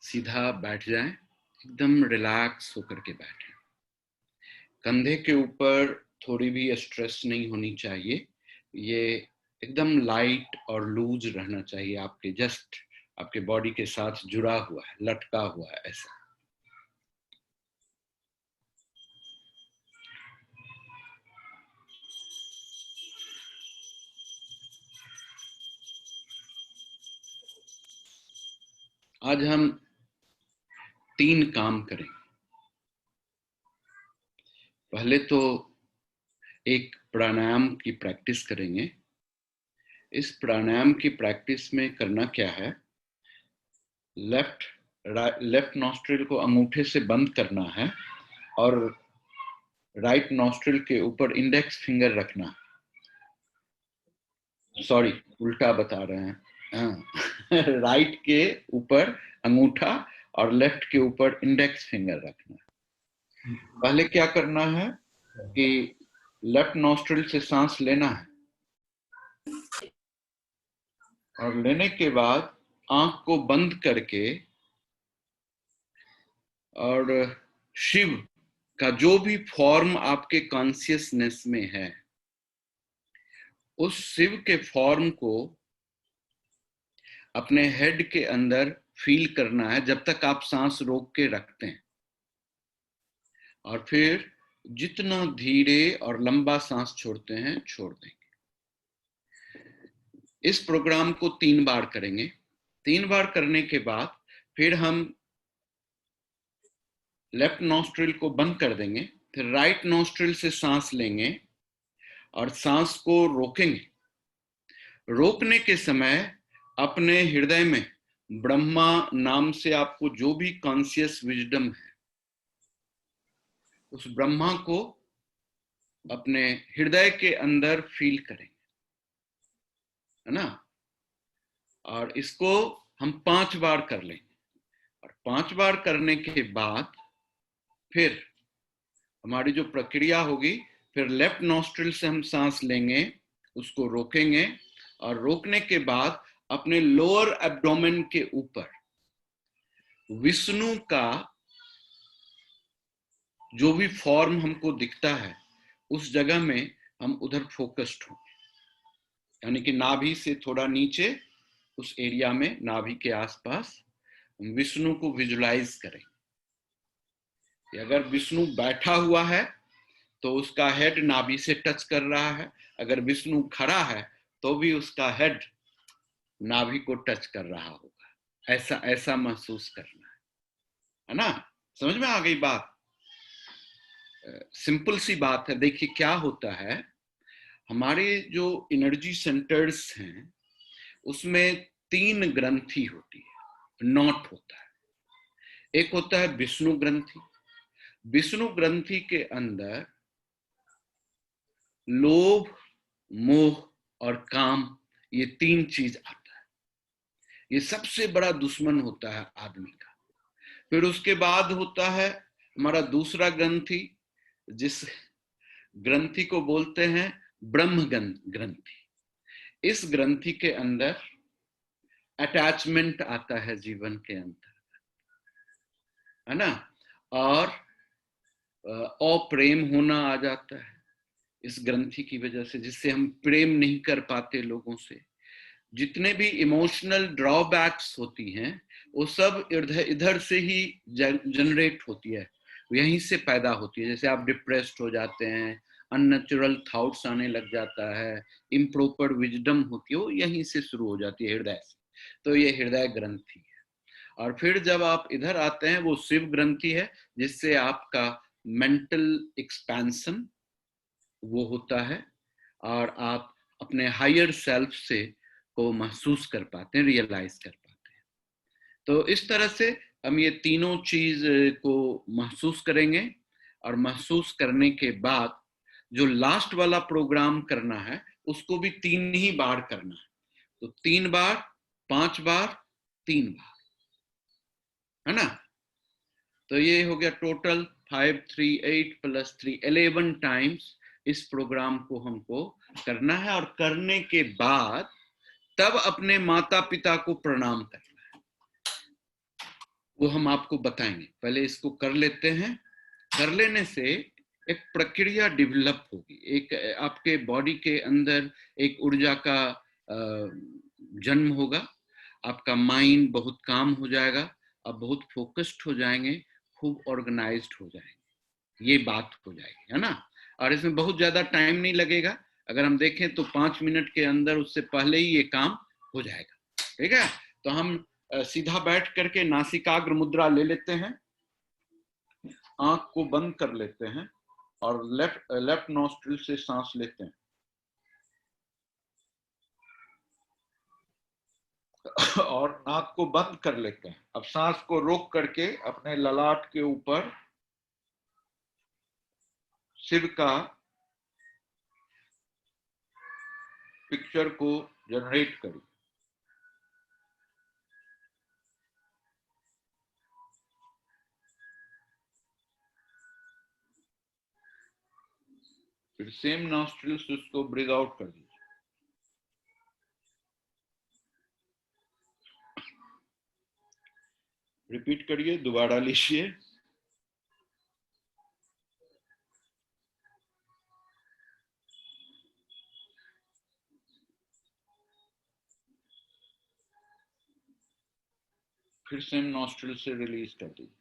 सीधा बैठ जाएं, एकदम रिलैक्स होकर के बैठें। कंधे के ऊपर थोड़ी भी स्ट्रेस नहीं होनी चाहिए। ये एकदम लाइट और लूज रहना चाहिए, आपके जस्ट आपके बॉडी के साथ जुड़ा हुआ है, लटका हुआ है ऐसा। आज हम 3 काम करेंगे। पहले तो एक प्राणायाम की प्रैक्टिस करेंगे। इस प्राणायाम की प्रैक्टिस में करना क्या है, लेफ्ट नॉस्ट्रिल को अंगूठे से बंद करना है और राइट नॉस्ट्रिल के ऊपर इंडेक्स फिंगर रखना। सॉरी, उल्टा बता रहे हैं। राइट के ऊपर अंगूठा और लेफ्ट के ऊपर इंडेक्स फिंगर रखना। पहले क्या करना है कि लेफ्ट नॉस्ट्रिल से सांस लेना है और लेने के बाद आंख को बंद करके और शिव का जो भी फॉर्म आपके कॉन्शियसनेस में है, उस शिव के फॉर्म को अपने हेड के अंदर फील करना है जब तक आप सांस रोक के रखते हैं, और फिर जितना धीरे और लंबा सांस छोड़ते हैं छोड़ देंगे। इस प्रोग्राम को 3 बार करेंगे। 3 बार करने के बाद फिर हम लेफ्ट नॉस्ट्रिल को बंद कर देंगे, फिर राइट नॉस्ट्रिल से सांस लेंगे और सांस को रोकेंगे। रोकने के समय अपने हृदय में ब्रह्मा नाम से आपको जो भी कॉन्शियस विजडम है, उस ब्रह्मा को अपने हृदय के अंदर फील करेंगे, है ना। और इसको हम 5 बार कर लेंगे और 5 बार करने के बाद फिर हमारी जो प्रक्रिया होगी, फिर लेफ्ट नॉस्ट्रिल से हम सांस लेंगे, उसको रोकेंगे और रोकने के बाद अपने लोअर एब्डोमेन के ऊपर विष्णु का जो भी फॉर्म हमको दिखता है उस जगह में हम उधर फोकस्ड होंगे, यानी कि नाभि से थोड़ा नीचे उस एरिया में, नाभि के आसपास विष्णु को विजुलाइज करें। अगर विष्णु बैठा हुआ है तो उसका हेड नाभि से टच कर रहा है, अगर विष्णु खड़ा है तो भी उसका हेड नाभि को टच कर रहा होगा। ऐसा ऐसा महसूस करना है ना। समझ में आ गई बात? सिंपल सी बात है। देखिए क्या होता है, हमारे जो एनर्जी सेंटर्स हैं उसमें 3 ग्रंथि होती है, नॉट होता है। एक होता है विष्णु ग्रंथि। विष्णु ग्रंथि के अंदर लोभ, मोह और काम, ये 3 चीज आता है। ये सबसे बड़ा दुश्मन होता है आदमी का। फिर उसके बाद होता है हमारा दूसरा ग्रंथि, जिस ग्रंथि को बोलते हैं ब्रह्म ग्रंथि। इस ग्रंथि के अंदर अटैचमेंट आता है जीवन के अंदर, है ना, और अप्रेम होना आ जाता है इस ग्रंथि की वजह से, जिससे हम प्रेम नहीं कर पाते लोगों से। जितने भी इमोशनल ड्रॉबैक्स होती हैं वो सब इधर से ही जनरेट होती है, यहीं से पैदा होती है। जैसे आप डिप्रेस्ड हो जाते हैं, अननेचुरल थॉट्स आने लग जाता है, इम्प्रॉपर विजडम होती है, वो यहीं से शुरू हो जाती है, हृदय से। तो ये हृदय ग्रंथि है। और फिर जब आप इधर आते हैं, वो शिव ग्रंथि है, जिससे आपका मेंटल एक्सपेंशन वो होता है और आप अपने हायर सेल्फ से को महसूस कर पाते हैं, रियलाइज कर पाते हैं। तो इस तरह से हम ये तीनों चीज को महसूस करेंगे और महसूस करने के बाद जो लास्ट वाला प्रोग्राम करना है उसको भी 3 ही बार करना है। तो 3 बार, 5 बार, 3 बार, है ना। तो ये हो गया टोटल 5, 3, 8 + 3, 11 टाइम्स इस प्रोग्राम को हमको करना है। और करने के बाद तब अपने माता पिता को प्रणाम करना है। वो हम आपको बताएंगे। पहले इसको कर लेते हैं। कर लेने से एक प्रक्रिया डेवलप होगी, एक आपके बॉडी के अंदर एक ऊर्जा का जन्म होगा। आपका माइंड बहुत काम हो जाएगा, आप बहुत फोकस्ड हो जाएंगे, खूब ऑर्गेनाइज्ड हो जाएंगे, ये बात हो जाएगी, है ना। और इसमें बहुत ज्यादा टाइम नहीं लगेगा। अगर हम देखें तो 5 मिनट के अंदर, उससे पहले ही ये काम हो जाएगा। ठीक है, तो हम सीधा बैठ करके नासिकाग्र मुद्रा ले लेते हैं, आंख को बंद कर लेते हैं और लेफ्ट नॉस्ट्रिल से सांस लेते हैं और नाक को बंद कर लेते हैं। अब सांस को रोक करके अपने ललाट के ऊपर शिव का पिक्चर को जनरेट करिए। फिर सेम नॉस्ट्रिल से उसको ब्रीथ आउट कर दीजिए। रिपीट करिए, दोबारा लीजिए। फिर सेम नॉस्ट्रिल से रिलीज कर दीजिए।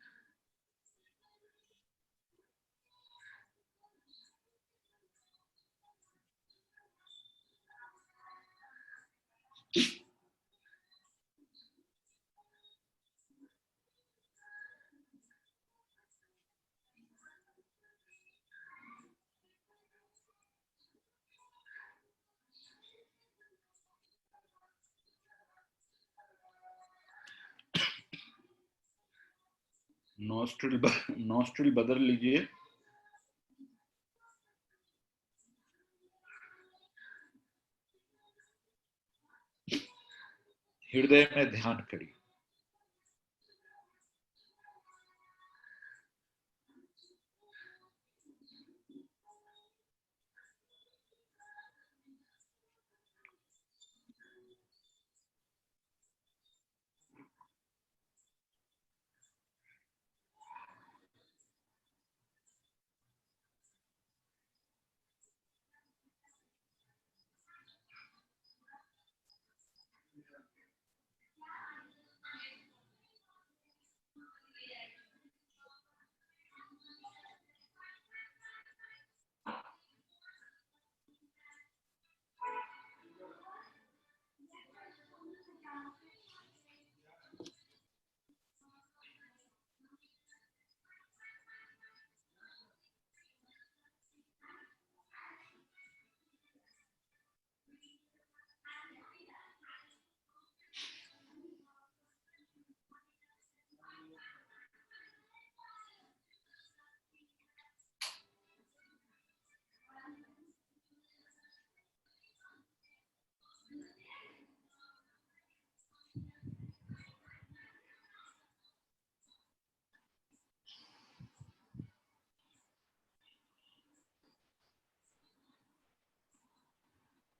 नॉस्ट्रिल बदल लीजिए। हृदय में ध्यान करिए।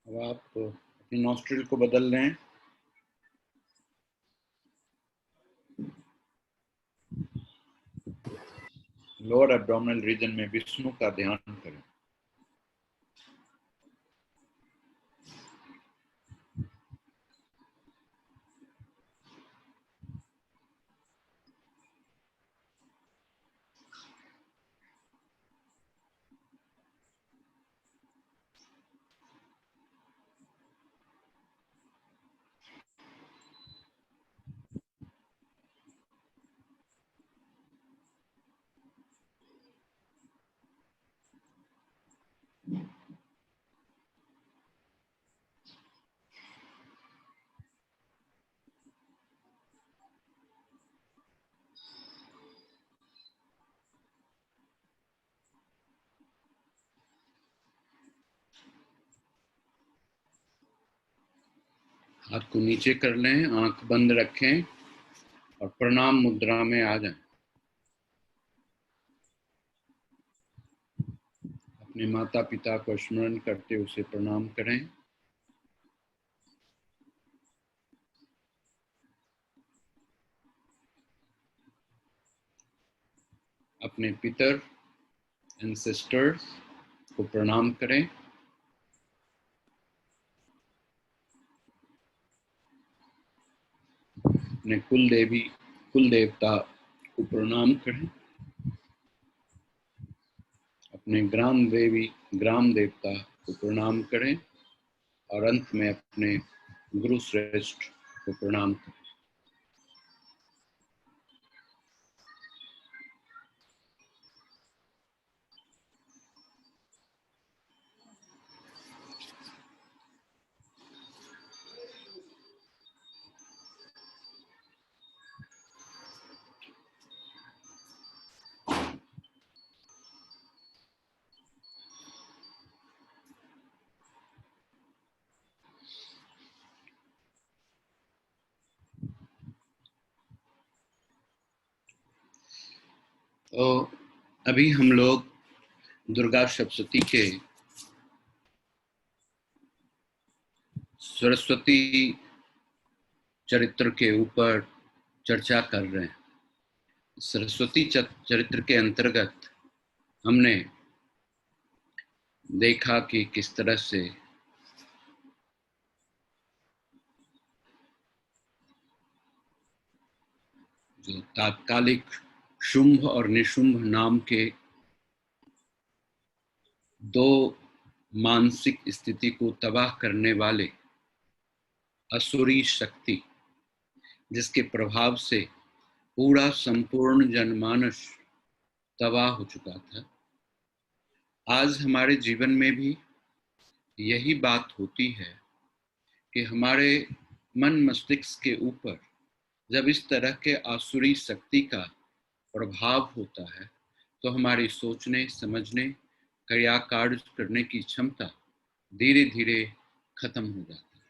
अब आप अपनी नॉस्ट्रिल को बदल रहे हैं। लोअर एब्डोमिनल रीजन में विष्णु का ध्यान करें। हाथ को नीचे कर लें, आंख बंद रखें और प्रणाम मुद्रा में आ जाएं। अपने माता पिता को स्मरण करते उसे प्रणाम करें। अपने पितर एंसेस्टर्स को प्रणाम करें। अपने कुल देवता को प्रणाम करें। अपने ग्राम देवता को प्रणाम करें और अंत में अपने गुरु श्रेष्ठ को प्रणाम करें। तो अभी हम लोग दुर्गा सप्तशती के सरस्वती चरित्र के ऊपर चर्चा कर रहे हैं। सरस्वती चरित्र के अंतर्गत हमने देखा कि किस तरह से जो तात्कालिक शुंभ और निशुंभ नाम के दो मानसिक स्थिति को तबाह करने वाले असुरी शक्ति, जिसके प्रभाव से पूरा संपूर्ण जनमानस तबाह हो चुका था, आज हमारे जीवन में भी यही बात होती है कि हमारे मन मस्तिष्क के ऊपर जब इस तरह के आसुरी शक्ति का प्रभाव होता है तो हमारी सोचने समझने क्रिया कार्य करने की क्षमता धीरे धीरे खत्म हो जाती है।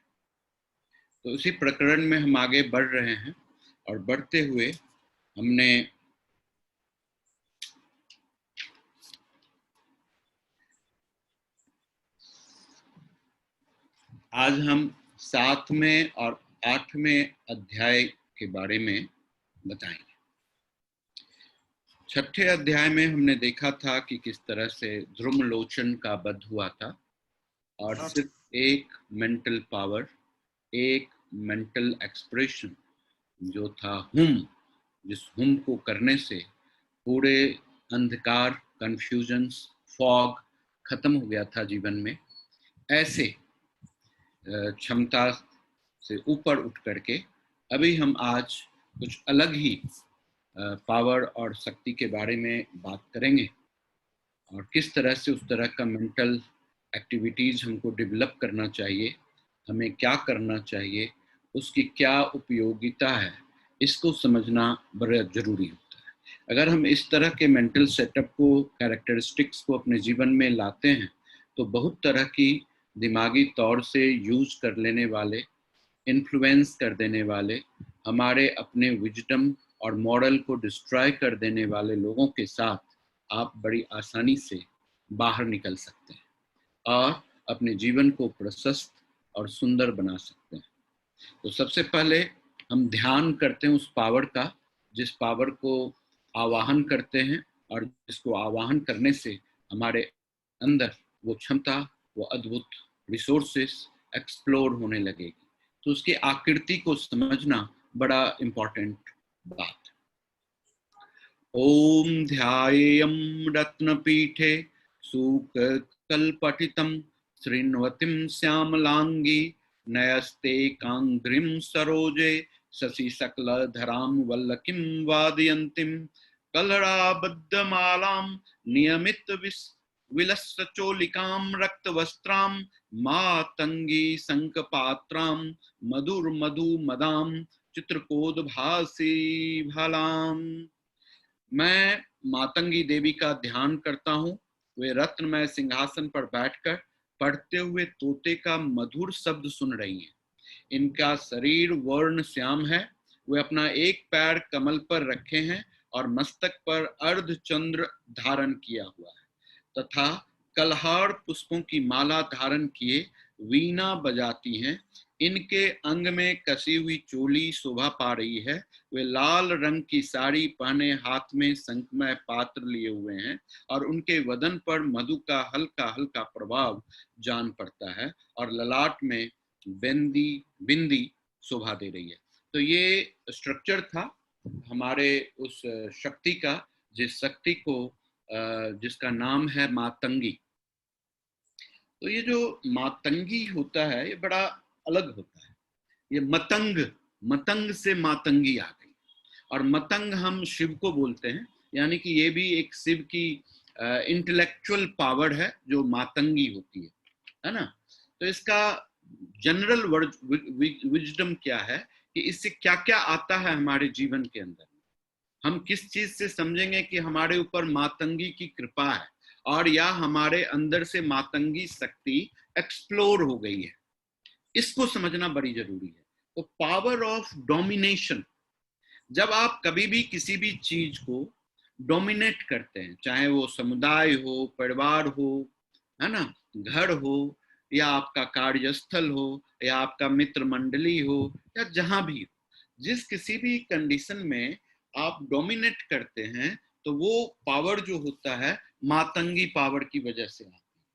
तो उसी प्रकरण में हम आगे बढ़ रहे हैं और बढ़ते हुए हमने आज हम 7वें और 8वें अध्याय के बारे में बताएंगे। 6ठे अध्याय में हमने देखा था कि किस तरह से ध्रुमलोचन का वध हुआ था और सिर्फ एक मेंटल पावर, एक मेंटल एक्सप्रेशन जो था हुम, जिस हुम को करने से पूरे अंधकार, कंफ्यूजन्स, फॉग खत्म हो गया था जीवन में। ऐसे क्षमता से ऊपर उठ करके अभी हम आज कुछ अलग ही पावर और शक्ति के बारे में बात करेंगे और किस तरह से उस तरह का मेंटल एक्टिविटीज हमको डेवलप करना चाहिए, हमें क्या करना चाहिए, उसकी क्या उपयोगिता है, इसको समझना बड़ा जरूरी होता है। अगर हम इस तरह के मेंटल सेटअप को, कैरेक्टरिस्टिक्स को अपने जीवन में लाते हैं तो बहुत तरह की दिमागी तौर से यूज कर लेने वाले, इन्फ्लुएंस कर देने वाले, हमारे अपने विजडम और मॉडल को डिस्ट्रॉय कर देने वाले लोगों के साथ आप बड़ी आसानी से बाहर निकल सकते हैं और अपने जीवन को प्रशस्त और सुंदर बना सकते हैं। तो सबसे पहले हम ध्यान करते हैं उस पावर का, जिस पावर को आवाहन करते हैं और जिसको आवाहन करने से हमारे अंदर वो क्षमता, वो अद्भुत रिसोर्सेस एक्सप्लोर होने लगेगी। तो उसकी आकृति को समझना बड़ा इंपॉर्टेंट बात। ओम ध्यायेयं रत्नपीठे सुकल्पठितं श्रृण्वतीं श्यामलांगी नयस्ते कांग्रीं सरोजे शशिशक्लधरां वल्लकीं वादयन्तीं कलराबद्धमालां नियमित विलसचोलिकां रक्तवस्त्रां मातंगी शंखपात्रां मधुमदां चित्रकोदभासी भालां। मैं मातंगी देवी का ध्यान करता हूँ। वे रत्नमय सिंहासन पर बैठकर पढ़ते हुए तोते का मधुर शब्द सुन रही हैं। इनका शरीर वर्ण श्याम है। वे अपना एक पैर कमल पर रखे हैं और मस्तक पर अर्धचंद्र धारण किया हुआ है तथा कलहार पुष्पों की माला धारण किए वीणा बजाती हैं, इनके अंग में कसी हुई चोली शोभा पा रही है, वे लाल रंग की साड़ी पहने हाथ में शंखमय पात्र लिए हुए हैं और उनके वदन पर मधु का हल्का हल्का प्रभाव जान पड़ता है और ललाट में बिंदी बिंदी शोभा दे रही है। तो ये स्ट्रक्चर था हमारे उस शक्ति का, जिस शक्ति को जिसका नाम है मातंगी। तो ये जो मातंगी होता है ये बड़ा अलग होता है। ये मतंग, मतंग से मातंगी आ गई, और मतंग हम शिव को बोलते हैं, यानी कि ये भी एक शिव की इंटेलेक्चुअल पावर है जो मातंगी होती है ना। तो इसका जनरल विजडम क्या है कि इससे क्या क्या आता है हमारे जीवन के अंदर, हम किस चीज से समझेंगे कि हमारे ऊपर मातंगी की कृपा है और या हमारे अंदर से मातंगी शक्ति एक्सप्लोर हो गई है, इसको समझना बड़ी जरूरी है। तो पावर ऑफ डोमिनेशन, जब आप कभी भी किसी भी चीज को डोमिनेट करते हैं, चाहे वो समुदाय हो, परिवार हो, है ना, घर हो, या आपका कार्यस्थल हो, या आपका मित्र मंडली हो, या जहां भी हो, जिस किसी भी कंडीशन में आप डोमिनेट करते हैं तो वो पावर जो होता है मातंगी पावर की वजह से आती है।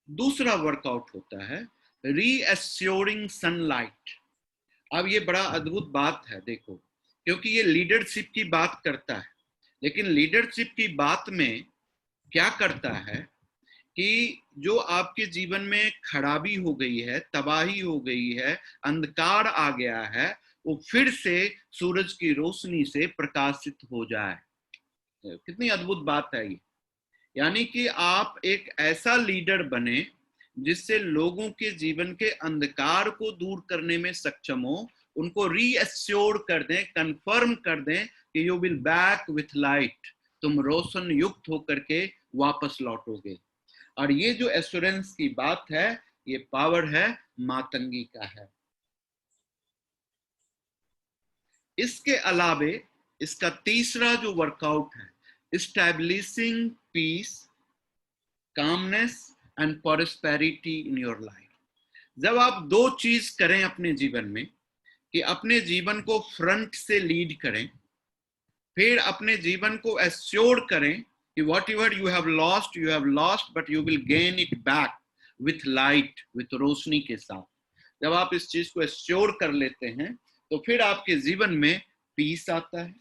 दूसरा वर्कआउट होता है रीएश्योरिंग सनलाइट। अब ये बड़ा अद्भुत बात है, देखो, क्योंकि ये लीडरशिप की बात करता है, लेकिन लीडरशिप की बात में क्या करता है कि जो आपके जीवन में खराबी हो गई है, तबाही हो गई है, अंधकार आ गया है, वो फिर से सूरज की रोशनी से प्रकाशित हो जाए। कितनी अद्भुत बात है ये। यानी कि आप एक ऐसा लीडर बने जिससे लोगों के जीवन के अंधकार को दूर करने में सक्षम हो, उनको रीएश्योर कर दें, कंफर्म कर दें कि you will back with light, तुम रोशन युक्त होकर के वापस लौटोगे। और ये जो एश्योरेंस की बात है, ये पावर है मातंगी का है। इसके अलावे इसका तीसरा जो वर्कआउट है, establishing peace, calmness and prosperity in your life. जब आप दो चीज करें अपने जीवन में, कि अपने जीवन को फ्रंट से लीड करें, फिर अपने जीवन को एश्योर करें कि whatever you have lost but you will gain it back with light, with रोशनी के साथ। जब आप इस चीज को एश्योर कर लेते हैं तो फिर आपके जीवन में पीस आता है,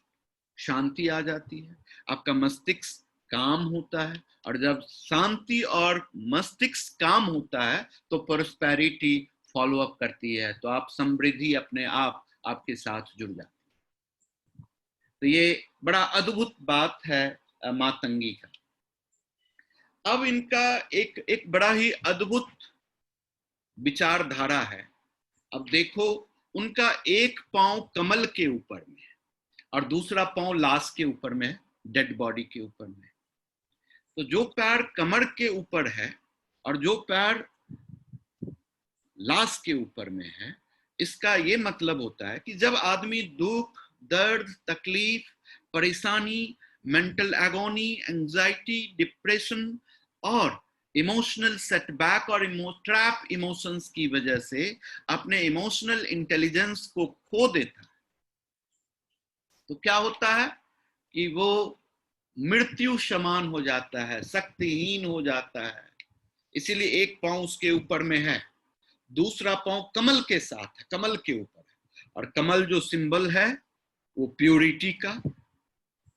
शांति आ जाती है, आपका मस्तिष्क काम होता है, और जब शांति और मस्तिष्क काम होता है तो प्रॉस्पेरिटी फॉलो अप करती है, तो आप समृद्धि अपने आप आपके साथ जुड़ जाती है। तो ये बड़ा अद्भुत बात है मातंगी का। अब इनका एक बड़ा ही अद्भुत विचारधारा है। अब देखो, उनका एक पांव कमल के ऊपर में और दूसरा पांव लाश के ऊपर में, डेड बॉडी के ऊपर में। तो जो पैर कमर के ऊपर है और जो पैर लाश के ऊपर में है, इसका ये मतलब होता है कि जब आदमी दुख, दर्द, तकलीफ, परेशानी, मेंटल एगोनी, एंजाइटी, डिप्रेशन और इमोशनल सेटबैक और ट्रैप इमोशंस की वजह से अपने इमोशनल इंटेलिजेंस को खो देता है, तो क्या होता है कि वो मृत्यु समान हो जाता है, शक्तिहीन हो जाता है। इसीलिए एक पांव उसके ऊपर में है, दूसरा पांव कमल के साथ है, कमल के ऊपर है, और कमल जो सिंबल है वो प्योरिटी का।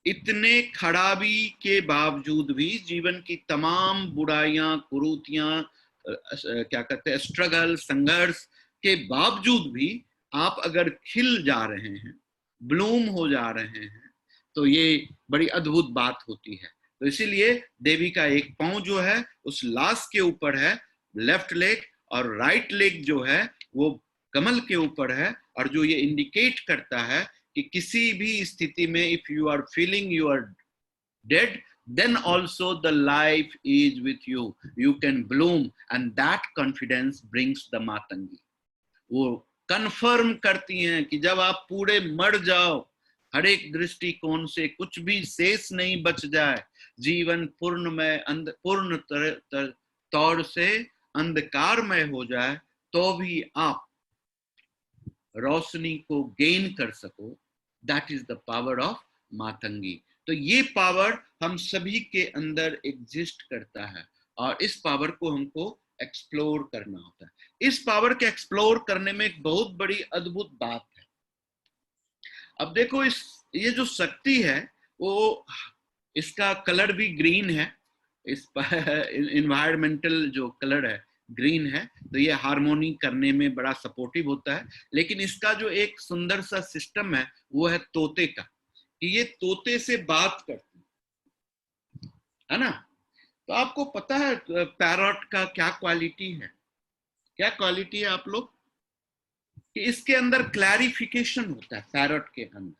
इतने खराबी के बावजूद भी, जीवन की तमाम बुराइयां, कुरीतियां, क्या कहते हैं, स्ट्रगल, संघर्ष के बावजूद भी आप अगर खिल जा रहे हैं, ब्लूम हो जा रहे हैं, तो ये बड़ी अद्भुत बात होती है। तो इसीलिए देवी का एक पांव जो है उस लाश के ऊपर है, लेफ्ट लेग, और राइट लेग जो है वो कमल के ऊपर है, और जो ये इंडिकेट करता है कि किसी भी स्थिति में if you are feeling you are dead, then also the life is with you, you can bloom, and that confidence brings the matangi। वो कंफर्म करती हैं कि जब आप पूरे मर जाओ, हर एक दृष्टिकोण से कुछ भी शेष नहीं बच जाए, जीवन पूर्ण में पूर्ण तौर से अंधकारमय हो जाए तो भी आप रोशनी को गेन कर सको, that is the power of Matangi. तो ये पावर हम सभी के अंदर एग्जिस्ट करता है और इस पावर को हमको एक्सप्लोर करना होता है। इस पावर के एक्सप्लोर करने में एक बहुत बड़ी अद्भुत बात है। अब देखो, ये जो शक्ति है वो, इसका कलर भी ग्रीन है, इस इन्वायरमेंटल जो कलर है ग्रीन है, तो ये हार्मोनी करने में बड़ा सपोर्टिव होता है। लेकिन इसका जो एक सुंदर सा सिस्टम है वो है तोते का, कि ये तोते से बात करते है ना। तो आपको पता है पैरॉट का क्या क्वालिटी है, क्या क्वालिटी है आप लोग, कि इसके अंदर क्लैरिफिकेशन होता है। पैरॉट के अंदर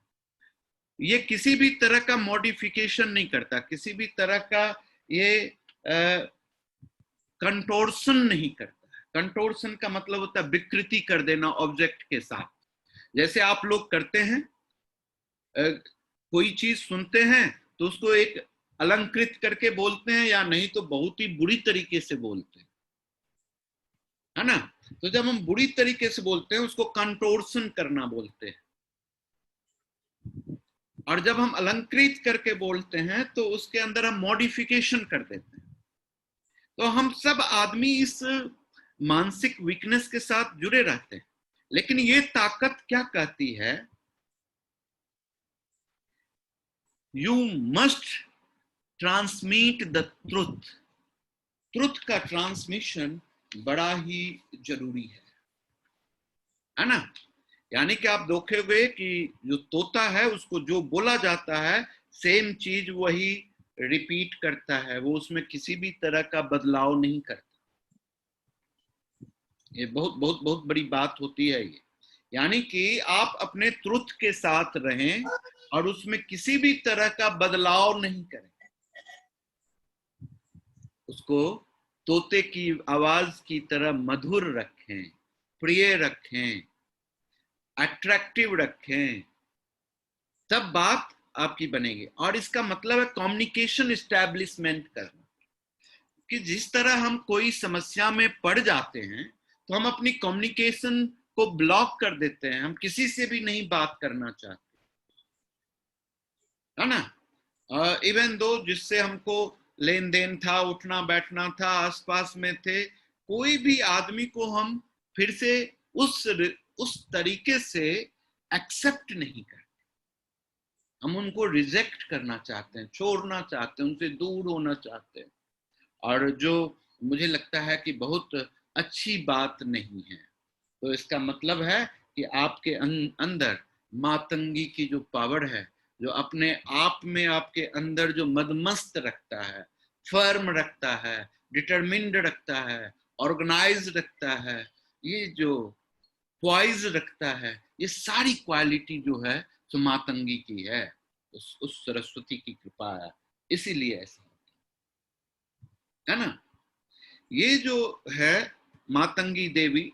ये किसी भी तरह का मॉडिफिकेशन नहीं करता, किसी भी तरह का ये कंटोर्सन नहीं करता है। कंटोर्सन का मतलब होता है विकृति कर देना ऑब्जेक्ट के साथ, जैसे आप लोग करते हैं। कोई चीज सुनते हैं तो उसको एक अलंकृत करके बोलते हैं, या नहीं तो बहुत ही बुरी तरीके से बोलते हैं, है ना। तो जब हम बुरी तरीके से बोलते हैं उसको कंटोर्सन करना बोलते हैं, और जब हम अलंकृत करके बोलते हैं तो उसके अंदर हम मॉडिफिकेशन कर देते हैं। तो हम सब आदमी इस मानसिक वीकनेस के साथ जुड़े रहते हैं। लेकिन ये ताकत क्या कहती है, you must transmit the truth. Truth का ट्रांसमिशन बड़ा ही जरूरी है ना। यानी कि आप देखोगे कि जो तोता है उसको जो बोला जाता है सेम चीज वही रिपीट करता है, वो उसमें किसी भी तरह का बदलाव नहीं करता। ये बहुत बहुत बहुत बड़ी बात होती है ये। यानी कि आप अपने ट्रुथ के साथ रहें और उसमें किसी भी तरह का बदलाव नहीं करें। उसको तोते की आवाज की तरह मधुर रखें, प्रिय रखें, अट्रैक्टिव रखें, तब बात आपकी बनेगी। और इसका मतलब है कम्युनिकेशन एस्टैब्लिशमेंट करना, कि जिस तरह हम कोई समस्या में पड़ जाते हैं तो हम अपनी कम्युनिकेशन को ब्लॉक कर देते हैं, हम किसी से भी नहीं बात करना चाहते, है ना। इवन दो जिससे हमको लेन देन था, उठना बैठना था, आसपास में थे, कोई भी आदमी को हम फिर से उस तरीके से एक्सेप्ट नहीं करते, हम उनको रिजेक्ट करना चाहते हैं, छोड़ना चाहते हैं, उनसे दूर होना चाहते हैं। और जो मुझे लगता है कि बहुत अच्छी बात नहीं है। तो इसका मतलब है कि आपके अंदर मातंगी की जो पावर है, जो अपने आप में आपके अंदर जो मदमस्त रखता है, फर्म रखता है, डिटरमिन्ड रखता है, ऑर्गेनाइज रखता है, ये जो पॉइज रखता है, ये सारी क्वालिटी जो है तो मातंगी की है, उस सरस्वती की कृपा है, इसीलिए ऐसा है ना। ये जो है मातंगी देवी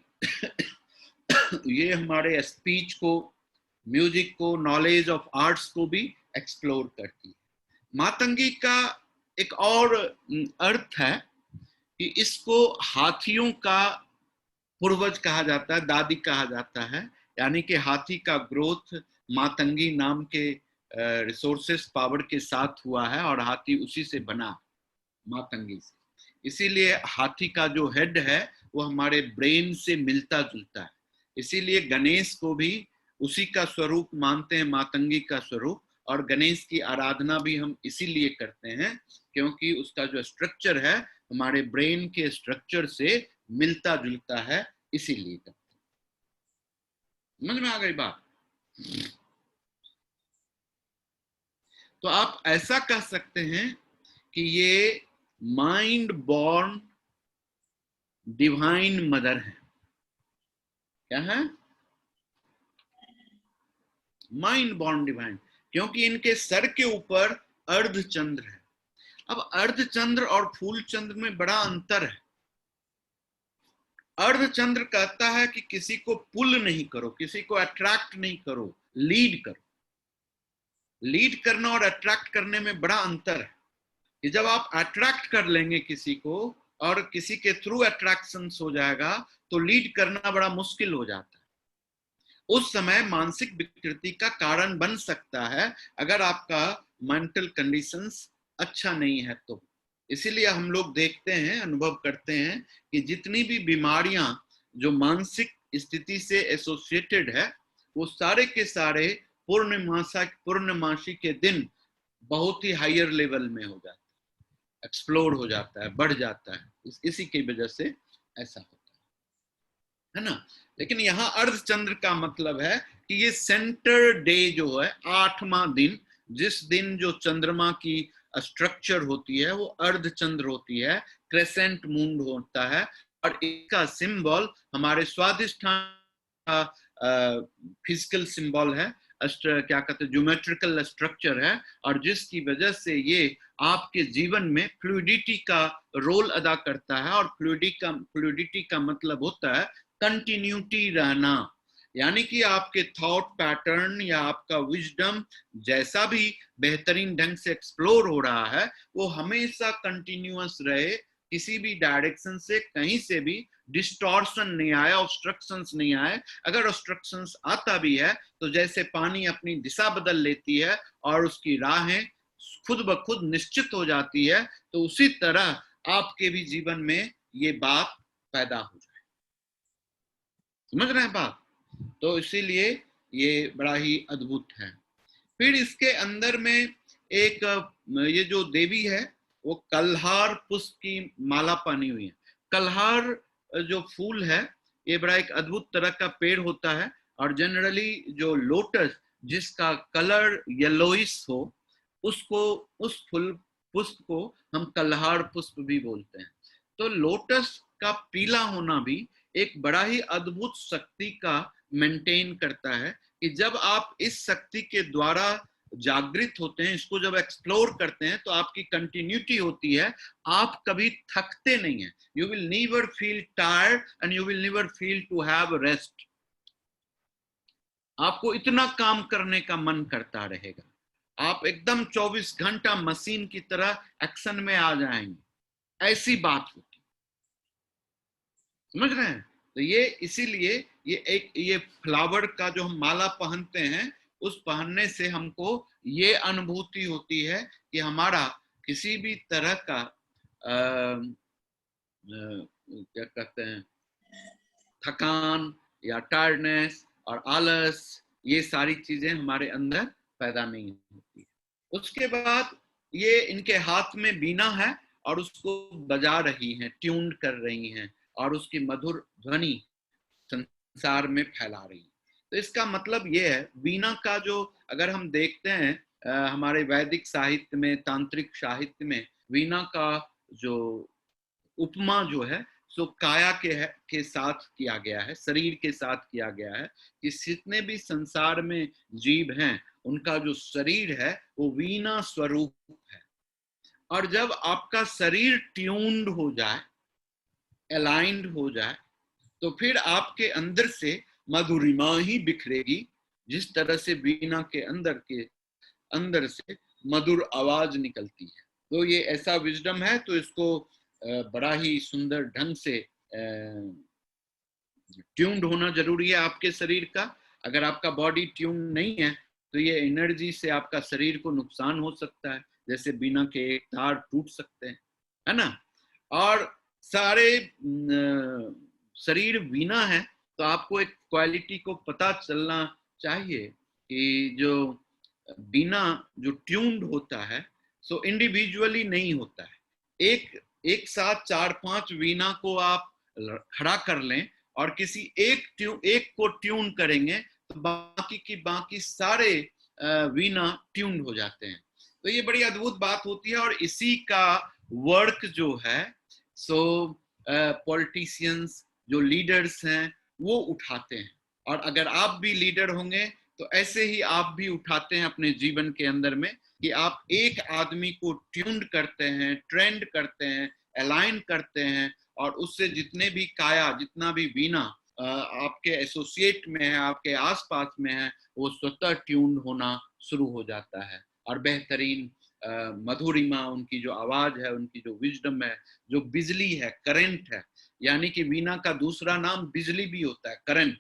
ये हमारे स्पीच को, म्यूजिक को, नॉलेज ऑफ आर्ट्स को भी एक्सप्लोर करती है। मातंगी का एक और अर्थ है कि इसको हाथियों का पूर्वज कहा जाता है, दादी कहा जाता है। यानी कि हाथी का ग्रोथ मातंगी नाम के रिसोर्सेस पावर के साथ हुआ है, और हाथी उसी से बना, मातंगी से। इसीलिए हाथी का जो हेड है वो हमारे ब्रेन से मिलता जुलता है। इसीलिए गणेश को भी उसी का स्वरूप मानते हैं, मातंगी का स्वरूप। और गणेश की आराधना भी हम इसीलिए करते हैं क्योंकि उसका जो स्ट्रक्चर है हमारे ब्रेन के स्ट्रक्चर से मिलता जुलता है, इसीलिए करते हैं। समझ में आ गई बात। तो आप ऐसा कह सकते हैं कि ये माइंड बॉर्न डिवाइन मदर है। क्या है? माइंड बॉर्न डिवाइन, क्योंकि इनके सर के ऊपर अर्धचंद्र है। अब अर्धचंद्र और फूल चंद्र में बड़ा अंतर है। अर्धचंद्र कहता है कि किसी को पुल नहीं करो, किसी को अट्रैक्ट नहीं करो, लीड करो। लीड करना और अट्रैक्ट करने में बड़ा अंतर है। कि जब आप अट्रैक्ट कर लेंगे किसी को और किसी के थ्रू अट्रैक्शन हो जाएगा तो लीड करना बड़ा मुश्किल हो जाता है। उस समय मानसिक विकृति का कारण बन सकता है अगर आपका मेंटल कंडीशंस अच्छा नहीं है तो। इसीलिए हम लोग देखते हैं, अनुभव करते हैं कि जितनी भी बीमारियां जो मानसिक स्थिति से एसोसिएटेड है वो सारे के सारे पूर्णमासी के दिन बहुत ही हायर लेवल में हो जाता है, एक्सप्लोर हो जाता है, बढ़ जाता है। इसी की वजह से ऐसा होता है ना। लेकिन यहाँ अर्धचंद्र का मतलब है कि ये सेंटर डे जो है, 8वां दिन, जिस दिन जो चंद्रमा की स्ट्रक्चर होती है वो अर्धचंद्र होती है, क्रेसेंट मून होता है, और इसका सिंबल हमारे स्वाधिष्ठान का फिजिकल सिंबल है, क्या कहते हैं, ज्योमेट्रिकल स्ट्रक्चर है, और जिसकी वजह से ये आपके जीवन में फ्लूइडिटी का रोल अदा करता है। और फ्लूइडिटी का मतलब होता है कंटिन्यूटी रहना, यानी कि आपके थॉट पैटर्न या आपका विजडम जैसा भी बेहतरीन ढंग से एक्सप्लोर हो रहा है वो हमेशा कंटिन्यूअस रहे, किसी भी डायरेक्शन से कहीं से भी डिस्टॉर्शन नहीं आए, ऑब्स्ट्रक्शंस नहीं आए। अगर ऑब्स्ट्रक्शंस आता भी है तो जैसे पानी अपनी दिशा बदल लेती है और उसकी राहें खुद ब खुद निश्चित हो जाती है, तो उसी तरह आपके भी जीवन में ये बात पैदा हो जाए। समझ रहे हैं बात? तो इसीलिए ये बड़ा ही अद्भुत है। फिर इसके अंदर में एक ये जो देवी है वो कल्हार पुष्प की माला पहनी हुई है। कल्हार जो फूल है ये बड़ा एक अद्भुत तरह का पेड़ होता है, और जनरली जो लोटस जिसका कलर येलोइश हो उसको, उस फूल पुष्प को हम कल्हार पुष्प भी बोलते हैं। तो लोटस का पीला होना भी एक बड़ा ही अद्भुत शक्ति का मेंटेन करता है कि जब आप इस शक्ति के द्वारा जागृत होते हैं, इसको जब एक्सप्लोर करते हैं तो आपकी कंटिन्यूटी होती है, आप कभी थकते नहीं हैं। You will never feel tired and you will never feel to have rest. आपको इतना काम करने का मन करता रहेगा, आप एकदम 24 घंटा मशीन की तरह एक्शन में आ जाएंगे, ऐसी बात होती। समझ रहे हैं? तो ये इसीलिए ये फ्लावर का जो हम माला पहनते हैं, उस पहनने से हमको ये अनुभूति होती है कि हमारा किसी भी तरह का क्या कहते हैं, थकान या टायर्डनेस और आलस, ये सारी चीजें हमारे अंदर पैदा नहीं होती। उसके बाद ये इनके हाथ में बीना है और उसको बजा रही हैं, ट्यून कर रही हैं, और उसकी मधुर ध्वनि संसार में फैला रही है। तो इसका मतलब ये है, वीणा का जो अगर हम देखते हैं हमारे वैदिक साहित्य में, तांत्रिक साहित्य में, वीणा का जो उपमा जो है सो काया के साथ किया गया है, शरीर के साथ किया गया है, कि जितने भी संसार में जीव हैं उनका जो शरीर है वो वीणा स्वरूप है। और जब आपका शरीर ट्यून्ड हो जाए, अलाइंड हो जाए, तो फिर आपके अंदर से मधुरिमा ही बिखरेगी, जिस तरह से वीणा के अंदर से मधुर आवाज निकलती है। तो ये ऐसा विजडम है, तो इसको बड़ा ही सुंदर ढंग से ट्यून्ड होना जरूरी है आपके शरीर का। अगर आपका बॉडी ट्यून नहीं है तो ये एनर्जी से आपका शरीर को नुकसान हो सकता है, जैसे बिना के तार टूट सकते हैं, है ना। और सारे शरीर वीणा है, तो आपको एक क्वालिटी को पता चलना चाहिए कि जो वीणा जो ट्यून्ड होता है सो इंडिविजुअली नहीं होता है। एक साथ 4-5 वीणा को आप खड़ा कर लें और किसी एक को ट्यून करेंगे तो बाकी की बाकी सारे वीणा ट्यून हो जाते हैं। तो ये बड़ी अद्भुत बात होती है, और इसी का वर्क जो है सो पॉलिटिशियंस जो लीडर्स हैं वो उठाते हैं। और अगर आप भी लीडर होंगे तो ऐसे ही आप भी उठाते हैं अपने जीवन के अंदर में, कि आप एक आदमी को ट्यून्ड करते हैं, ट्रेंड करते हैं, अलाइन करते हैं, और उससे जितने भी काया, जितना भी वीणा आपके एसोसिएट में है, आपके आसपास में है, वो स्वतः ट्यून होना शुरू हो जाता है और बेहतरीन मधुरिमा, उनकी जो आवाज है, उनकी जो विजडम है, जो बिजली है, करंट है, यानी कि वीणा का दूसरा नाम बिजली भी होता है, करंट,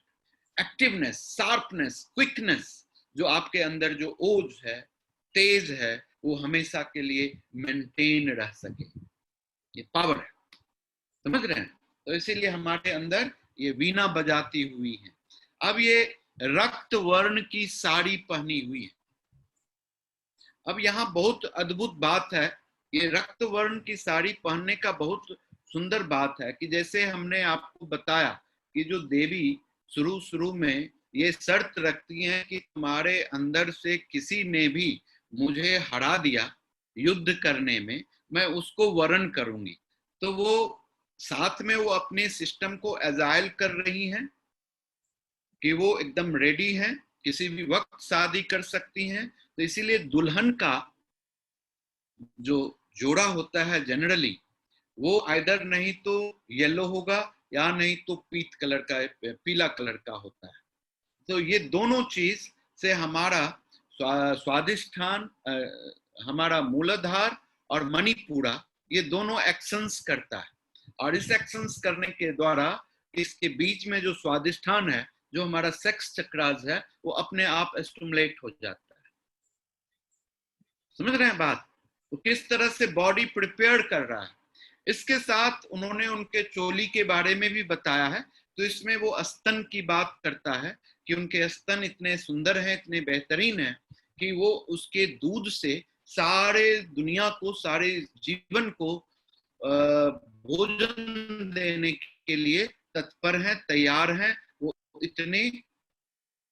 एक्टिवनेस, शार्पनेस, क्विकनेस, जो आपके अंदर जो ओज है, तेज है, वो हमेशा के लिए मेंटेन रह सके, ये पावर है, समझ रहे हैं? तो इसीलिए हमारे अंदर ये वीणा बजाती हुई है। अब ये रक्त वर्ण की साड़ी पहनी हुई है। अब यहाँ बहुत अद्भुत बात है, ये रक्त वर्ण की साड़ी पहनने का बहुत सुंदर बात है कि जैसे हमने आपको बताया कि जो देवी शुरू शुरू में ये शर्त रखती हैं कि तुम्हारे अंदर से किसी ने भी मुझे हरा दिया युद्ध करने में, मैं उसको वरण करूंगी। तो वो साथ में वो अपने सिस्टम को एजाइल कर रही हैं कि वो एकदम रेडी है, किसी भी वक्त शादी कर सकती हैं। तो इसीलिए दुल्हन का जो जोड़ा होता है जनरली, वो आइदर नहीं तो येलो होगा या नहीं तो पीला कलर का होता है। तो ये दोनों चीज से हमारा स्वादिष्ठान, हमारा मूलाधार और मणिपुरा, ये दोनों एक्शंस करता है, और इस एक्शंस करने के द्वारा इसके बीच में जो स्वादिष्ठान है, जो हमारा सेक्स चक्रास है, वो अपने आप स्टिमुलेट हो जाता है। समझ रहे हैं बात? तो किस तरह से बॉडी प्रिपेयर कर रहा है। इसके साथ उन्होंने उनके चोली के बारे में भी बताया है। तो इसमें वो स्तन की बात करता है कि उनके स्तन इतने सुंदर हैं, इतने बेहतरीन हैं कि वो उसके दूध से सारे दुनिया को, सारे जीवन को भोजन देने के लिए तत्पर हैं, तैयार हैं। वो इतने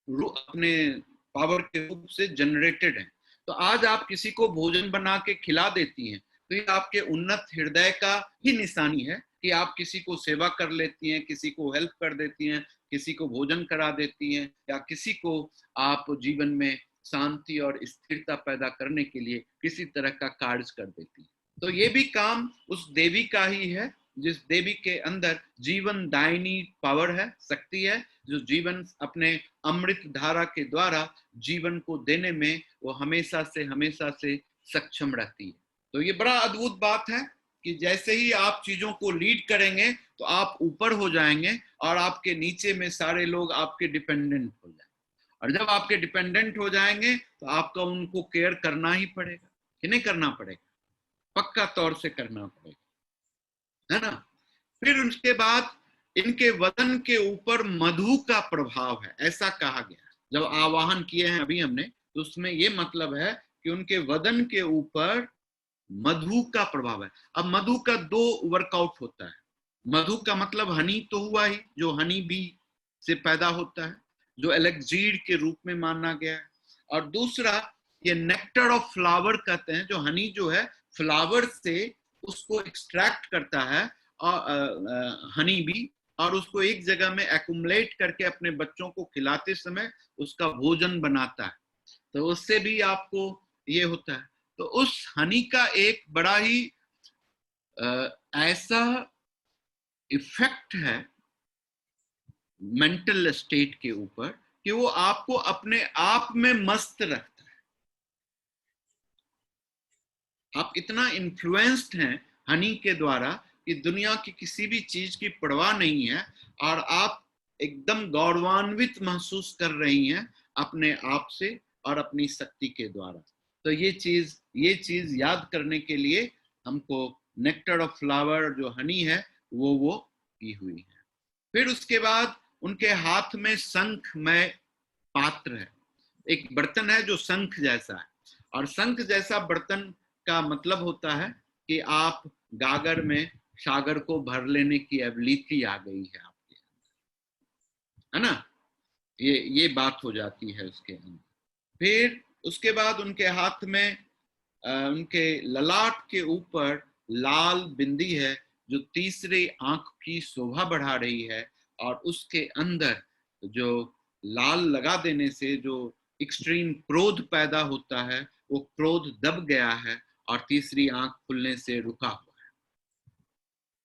अपने पावर के रूप से जनरेटेड हैं। तो आज आप किसी को भोजन बना के खिला देती हैं, तो ये आपके उन्नत हृदय का ही निशानी है कि आप किसी को सेवा कर लेती हैं, किसी को हेल्प कर देती हैं, किसी को भोजन करा देती हैं, या किसी को आप जीवन में शांति और स्थिरता पैदा करने के लिए किसी तरह का कार्य कर देती हैं। तो ये भी काम उस देवी का ही है, जिस देवी के अंदर जीवन दायिनी पावर है, शक्ति है, जो जीवन अपने अमृत धारा के द्वारा जीवन को देने में वो हमेशा से सक्षम रहती है। तो ये बड़ा अद्भुत बात है कि जैसे ही आप चीजों को लीड करेंगे तो आप ऊपर हो जाएंगे, और आपके नीचे में सारे लोग आपके डिपेंडेंट हो जाएंगे। और जब आपके डिपेंडेंट हो जाएंगे तो आपको उनको केयर करना ही पड़ेगा, कि नहीं करना पड़ेगा? पक्का तौर से करना पड़ेगा, है ना? फिर उसके बाद इनके वदन के ऊपर मधु का प्रभाव है, ऐसा कहा गया। जब आवाहन किए हैं अभी हमने, तो उसमें ये मतलब है कि उनके वदन के ऊपर मधु का प्रभाव है। अब मधु का दो वर्कआउट होता है। मधु का मतलब हनी तो हुआ ही, जो हनी बी से पैदा होता है, जो एलेक्जीर के रूप में माना गया है। और दूसरा ये नेक्टर ऑफ फ्लावर कहते हैं, जो हनी जो है फ्लावर से उसको एक्सट्रैक्ट करता है हनी बी, और उसको एक जगह में एक्युमुलेट करके अपने बच्चों को खिलाते समय उसका भोजन बनाता है। तो उससे भी आपको ये होता है। तो उस हनी का एक बड़ा ही ऐसा इफेक्ट है मेंटल स्टेट के ऊपर कि वो आपको अपने आप में मस्त रखता है। आप इतना इन्फ्लुएंस्ड हैं हनी के द्वारा कि दुनिया की किसी भी चीज की परवाह नहीं है, और आप एकदम गौरवान्वित महसूस कर रही हैं अपने आप से और अपनी शक्ति के द्वारा। तो ये चीज याद करने के लिए हमको नेक्टर ऑफ फ्लावर जो हनी है वो की हुई है। फिर उसके बाद उनके हाथ में शंखमय पात्र है, एक बर्तन है जो शंख जैसा है। और शंख जैसा बर्तन का मतलब होता है कि आप गागर में सागर को भर लेने की एबिलिटी आ गई है आपके अंदर, है ना? ये बात हो जाती है उसके अंदर। फिर उसके बाद उनके हाथ में उनके ललाट के ऊपर लाल बिंदी है, जो तीसरी आंख की शोभा बढ़ा रही है। और उसके अंदर जो लाल लगा देने से जो एक्सट्रीम क्रोध पैदा होता है, वो क्रोध दब गया है और तीसरी आंख खुलने से रुका हुआ है।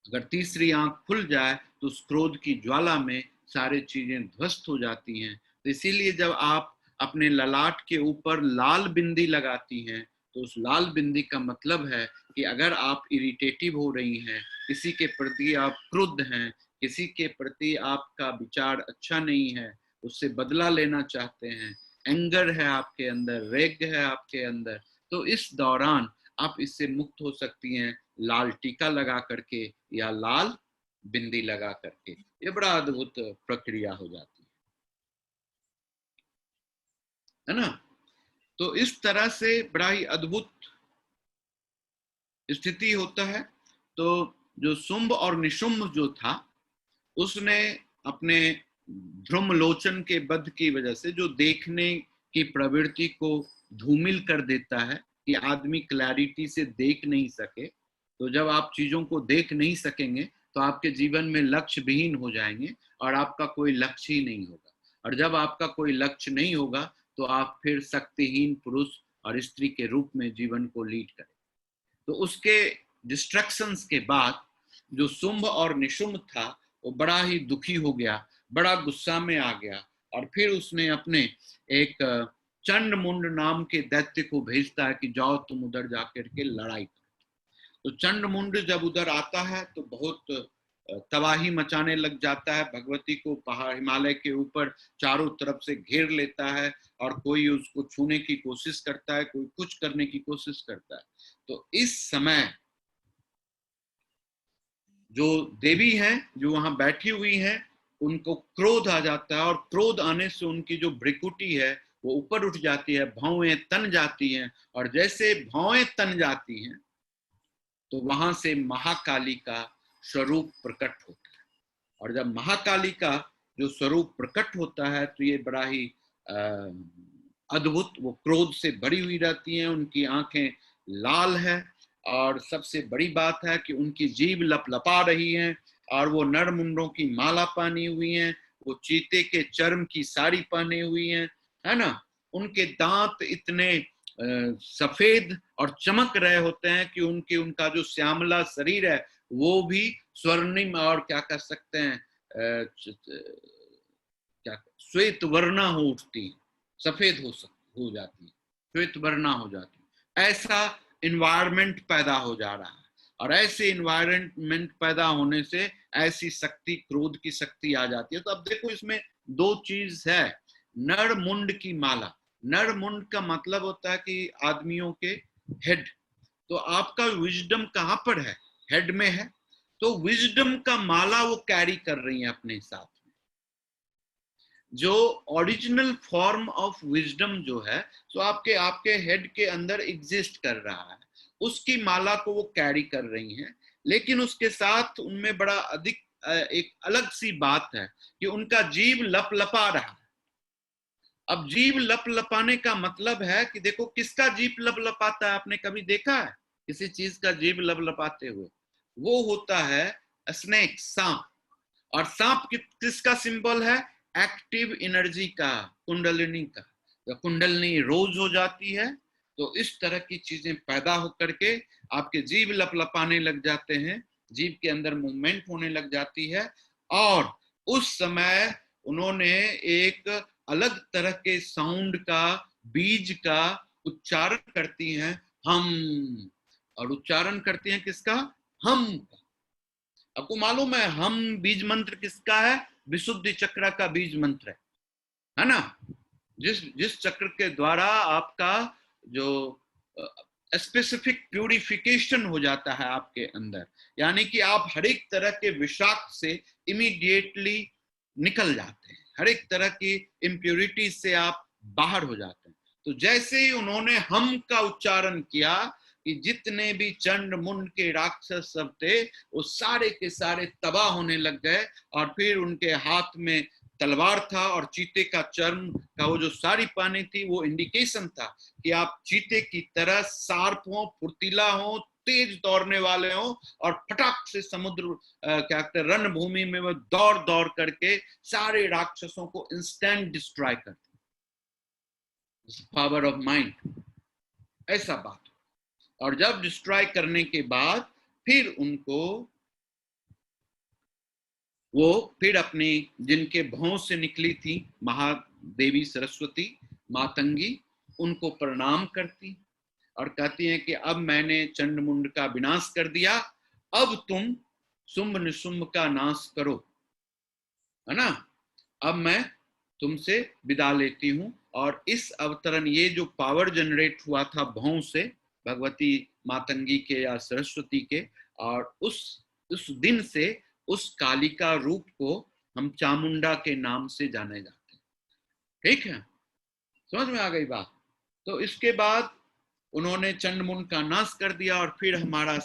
अगर तीसरी आंख खुल जाए तो उस क्रोध की ज्वाला में सारी चीजें ध्वस्त हो जाती हैं। तो इसीलिए जब आप अपने ललाट के ऊपर लाल बिंदी लगाती हैं तो उस लाल बिंदी का मतलब है कि अगर आप इरिटेटिव हो रही हैं, किसी के प्रति आप क्रुद्ध हैं, किसी के प्रति आपका विचार अच्छा नहीं है, उससे बदला लेना चाहते हैं, एंगर है आपके अंदर, रेग है आपके अंदर, तो इस दौरान आप इससे मुक्त हो सकती हैं लाल टीका लगा करके या लाल बिंदी लगा करके। ये बड़ा अद्भुत प्रक्रिया हो जाती है ना। तो इस तरह से बड़ा ही अद्भुत स्थिति होता है। तो जो शुंभ और निशुंभ जो था, उसने अपने ध्रुमलोचन के बध की वजह से जो देखने की प्रवृत्ति को धूमिल कर देता है कि आदमी क्लैरिटी से देख नहीं सके, तो जब आप चीजों को देख नहीं सकेंगे तो आपके जीवन में लक्ष्य विहीन हो जाएंगे और आपका कोई लक्ष्य ही नहीं होगा। और जब आपका कोई लक्ष्य नहीं होगा तो आप फिर शक्तिहीन पुरुष और स्त्री के रूप में जीवन को लीड करें। तो उसके डिस्ट्रक्शंस के बाद जो शुंभ और निशुंभ था वो बड़ा ही दुखी हो गया, बड़ा गुस्सा में आ गया, और फिर उसने अपने एक चंडमुंड नाम के दैत्य को भेजता है कि जाओ तुम उधर जाकर के लड़ाई करो। तो चंडमुंड जब उधर आता है तो बहुत तबाही मचाने लग जाता है, भगवती को पहाड़ हिमालय के ऊपर चारों तरफ से घेर लेता है और कोई उसको छूने की कोशिश करता है, कोई कुछ करने की कोशिश करता है। तो इस समय जो देवी हैं जो वहां बैठी हुई हैं, उनको क्रोध आ जाता है, और क्रोध आने से उनकी जो भ्रिकुटी है वो ऊपर उठ जाती है, भौएं तन जाती हैं, और जैसे भौएं तन जाती हैं तो वहां से महाकाली का स्वरूप प्रकट होता है। और जब महाकाली का जो स्वरूप प्रकट होता है तो ये बड़ा ही अद्भुत, वो क्रोध से भरी हुई रहती हैं, उनकी आंखें लाल है, और सबसे बड़ी बात है कि उनकी जीभ लपलपा रही है, और वो नर मुंडों की माला पहनी हुई है, वो चीते के चर्म की साड़ी पहने हुई है ना। उनके दांत इतने सफेद और चमक रहे होते हैं कि उनका जो श्यामला शरीर है वो भी स्वर्णिम और क्या कह सकते हैं, क्या श्वेत वर्णा हो उठती है, सफेद हो जाती है, श्वेत वर्णा हो जाती है। ऐसा इन्वायरमेंट पैदा हो जा रहा है, और ऐसे इन्वायरमेंट पैदा होने से ऐसी शक्ति, क्रोध की शक्ति आ जाती है। तो अब देखो इसमें दो चीज है। नर मुंड की माला, नर मुंड का मतलब होता है कि आदमियों के हेड, तो आपका विजडम कहां पर है? हेड में है। तो विजडम का माला वो कैरी कर रही है अपने साथ में। जो ओरिजिनल फॉर्म ऑफ विजडम जो है, तो आपके हेड के अंदर एग्जिस्ट कर रहा है, उसकी माला को वो कैरी कर रही हैं। लेकिन उसके साथ उनमें बड़ा अधिक एक अलग सी बात है कि उनका जीव लपलपा रहा है। अब जीव लपलपाने का मतलब है कि देखो किसका जीव लपलपाता है, आपने कभी देखा है किसी चीज का जीव लपलपाते हुए? वो होता है स्नेक, सांप। और सांप किसका सिंबल है? एक्टिव एनर्जी का, कुंडलिनी का। जब कुंडलिनी रोज हो जाती है तो इस तरह की चीजें पैदा होकर के आपके जीव लपलपाने लग जाते हैं, जीव के अंदर मूवमेंट होने लग जाती है। और उस समय उन्होंने एक अलग तरह के साउंड का, बीज का उच्चारण करती हैं, हम। और उच्चारण करती हैं किसका? हम का। आपको मालूम है हम बीज मंत्र किसका है? विशुद्धि चक्र का बीज मंत्र है ना। जिस चक्र के द्वारा आपका जो स्पेसिफिक प्यूरिफिकेशन हो जाता है आपके अंदर, यानी कि आप हर एक तरह के विषाक्त से इमीडिएटली निकल जाते हैं, हर एक तरह की इम्प्योरिटी से आप बाहर हो जाते हैं। तो जैसे ही उन्होंने हम का उच्चारण किया कि जितने भी चंड मुंड के राक्षस सब थे वो सारे के सारे तबाह होने लग गए। और फिर उनके हाथ में तलवार था, और चीते का चर्म का वो जो साड़ी पहनी थी वो इंडिकेशन था कि आप चीते की तरह शार्प हो, फुर्तीला हो, तेज दौड़ने वाले हो, और फटाक से समुद्र क्या कहते हैं रणभूमि में वो दौड़ दौड़ करके सारे राक्षसों को इंस्टेंट डिस्ट्रॉय करते। पावर ऑफ माइंड, ऐसा बात। और जब डिस्ट्रॉय करने के बाद फिर उनको वो फिर अपनी जिनके भौं से निकली थी महादेवी सरस्वती, मातंगी, उनको प्रणाम करती, और कहती हैं कि अब मैंने चंडमुंड का विनाश कर दिया, अब तुम शुंभ निशुंभ का नाश करो, है ना, अब मैं तुमसे विदा लेती हूं। और इस अवतरण, ये जो पावर जनरेट हुआ था भौं से, भगवती मातंगी के या सरस्वती के, और उस दिन से उस कालिका रूप को हम चामुंडा के नाम से जाने जाते हैं। ठीक है, समझ में आ गई बात। तो इसके बाद उन्होंने चंडमुंड का नाश कर दिया और फिर हमारा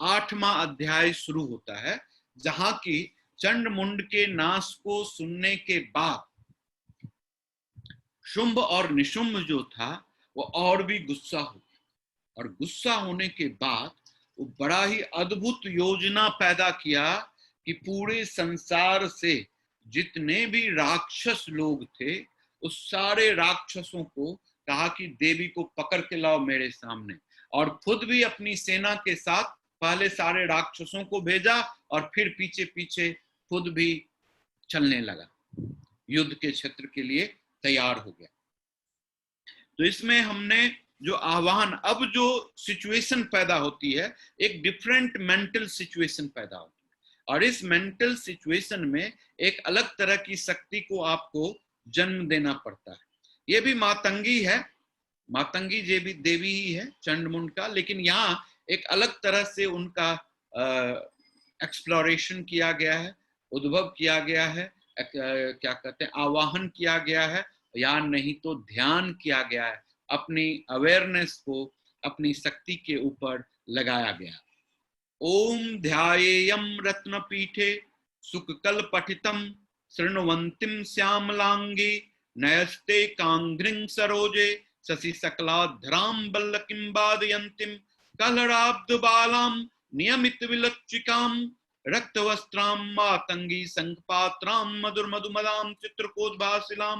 8वां अध्याय शुरू होता है, जहां की चंडमुंड के नाश को सुनने के बाद शुंभ और निशुंभ जो था वो और भी गुस्सा हो गया, और गुस्सा होने के बाद वो बड़ा ही अद्भुत योजना पैदा किया कि पूरे संसार से जितने भी राक्षस लोग थे, उस सारे राक्षसों को कहा कि देवी को पकड़ के लाओ मेरे सामने, और खुद भी अपनी सेना के साथ पहले सारे राक्षसों को भेजा और फिर पीछे पीछे खुद भी चलने लगा, युद्ध के क्षेत्र के लिए तैयार हो गया। तो इसमें हमने जो आह्वान, अब जो सिचुएशन पैदा होती है, एक डिफरेंट मेंटल सिचुएशन पैदा होती है, और इस मेंटल सिचुएशन में एक अलग तरह की शक्ति को आपको जन्म देना पड़ता है। ये भी मातंगी है, मातंगी देवी ही है चंडमुंड का, लेकिन यहाँ एक अलग तरह से उनका एक्सप्लोरेशन किया गया है, उद्भव किया गया है, क्या कहते हैं, आवाहन किया गया है, या नहीं तो ध्यान किया गया है, अपनी अवेयरनेस को अपनी शक्ति के ऊपर लगाया गया। ओम ध्यायेयं रत्नपीठे सुककल पठितम शृण्वन्तीं श्यामलांगी नयस्ते कांग्रिं सरोजे शशि सकलाधरां बल्लकीं वादयन्तीं कलराब्धबालां नियमित विलच्चिकां रक्तवस्त्रां मातंगी संकपात्रां मधुर मधुमदां चित्रकोद्भासिलां।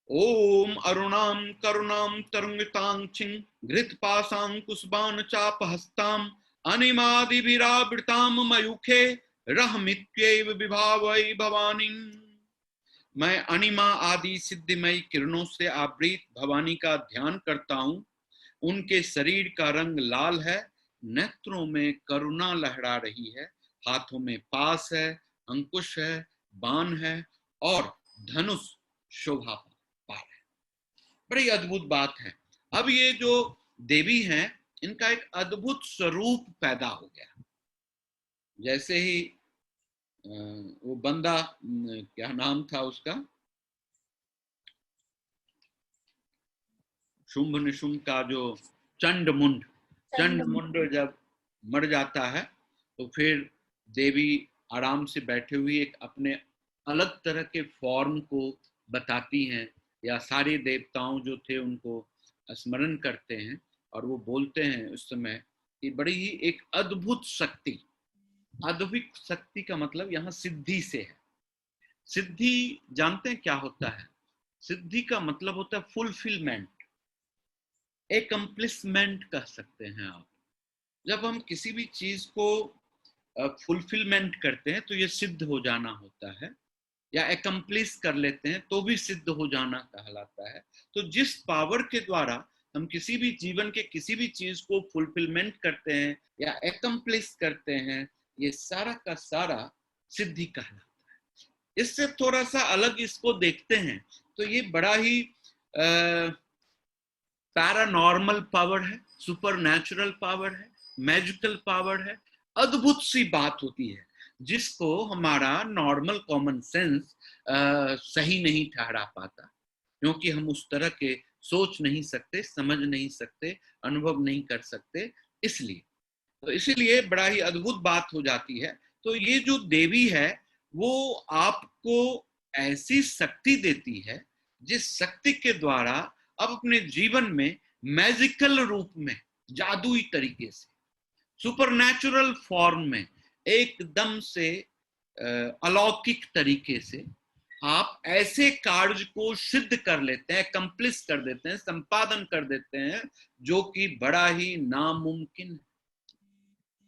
ओम अरुणां करुणां तरुणितांक्षिं घृतपाशांकुशबाण चापहस्तां अनिमादिभिरावृतां मयूखे रहमित्यैव विभावै भवानी। मैं अनिमा आदि सिद्धिमयी किरणों से आवृत भवानी का ध्यान करता हूँ। उनके शरीर का रंग लाल है, नेत्रों में करुणा लहरा रही है, हाथों में पास है, अंकुश है, बाण है और धनुष शोभा पा रहे हैं। बड़ी अद्भुत बात है। अब ये जो देवी हैं, इनका एक अद्भुत स्वरूप पैदा हो गया। जैसे ही वो बंदा, क्या नाम था उसका, शुंभ निशुंभ का जो चंडमुंड जब मर जाता है तो फिर देवी आराम से बैठे हुए एक अपने अलग तरह के फॉर्म को बताती हैं, या सारे देवताओं जो थे उनको स्मरण करते हैं, और वो बोलते हैं उस समय कि बड़ी ही एक अद्भुत शक्ति, अद्भुत शक्ति का मतलब यहाँ सिद्धि से है। सिद्धि जानते हैं क्या होता है? सिद्धि का मतलब होता है फुलफिलमेंट, एकम्प्लिसमेंट कह सकते हैं आप। जब हम किसी भी चीज को फुलफिलमेंट करते हैं तो ये सिद्ध हो जाना होता है, या एकम्प्लिस कर लेते हैं तो भी सिद्ध हो जाना कहलाता है। तो जिस पावर के द्वारा हम किसी भी जीवन के किसी भी चीज को फुलफिलमेंट करते हैं या एकम्प्लिस करते हैं, ये सारा का सारा सिद्धि कहलाता है। इससे थोड़ा सा अलग इसको देखते हैं तो ये बड़ा ही पैरानॉर्मल पावर है, सुपर नेचुरल पावर है, मैजिकल पावर है, अद्भुत सी बात होती है जिसको हमारा नॉर्मल कॉमन सेंस सही नहीं ठहरा पाता, क्योंकि हम उस तरह के सोच नहीं सकते, समझ नहीं सकते, अनुभव नहीं कर सकते। इसीलिए बड़ा ही अद्भुत बात हो जाती है। तो ये जो देवी है वो आपको ऐसी शक्ति देती है जिस शक्ति के द्वारा आप अपने जीवन में मैजिकल रूप में, जादुई तरीके से, सुपरनैचुरल फॉर्म में, एकदम से अलौकिक तरीके से आप ऐसे कार्य को सिद्ध कर लेते हैं, कंप्लीट कर देते हैं, संपादन कर देते हैं, जो कि बड़ा ही नामुमकिन है,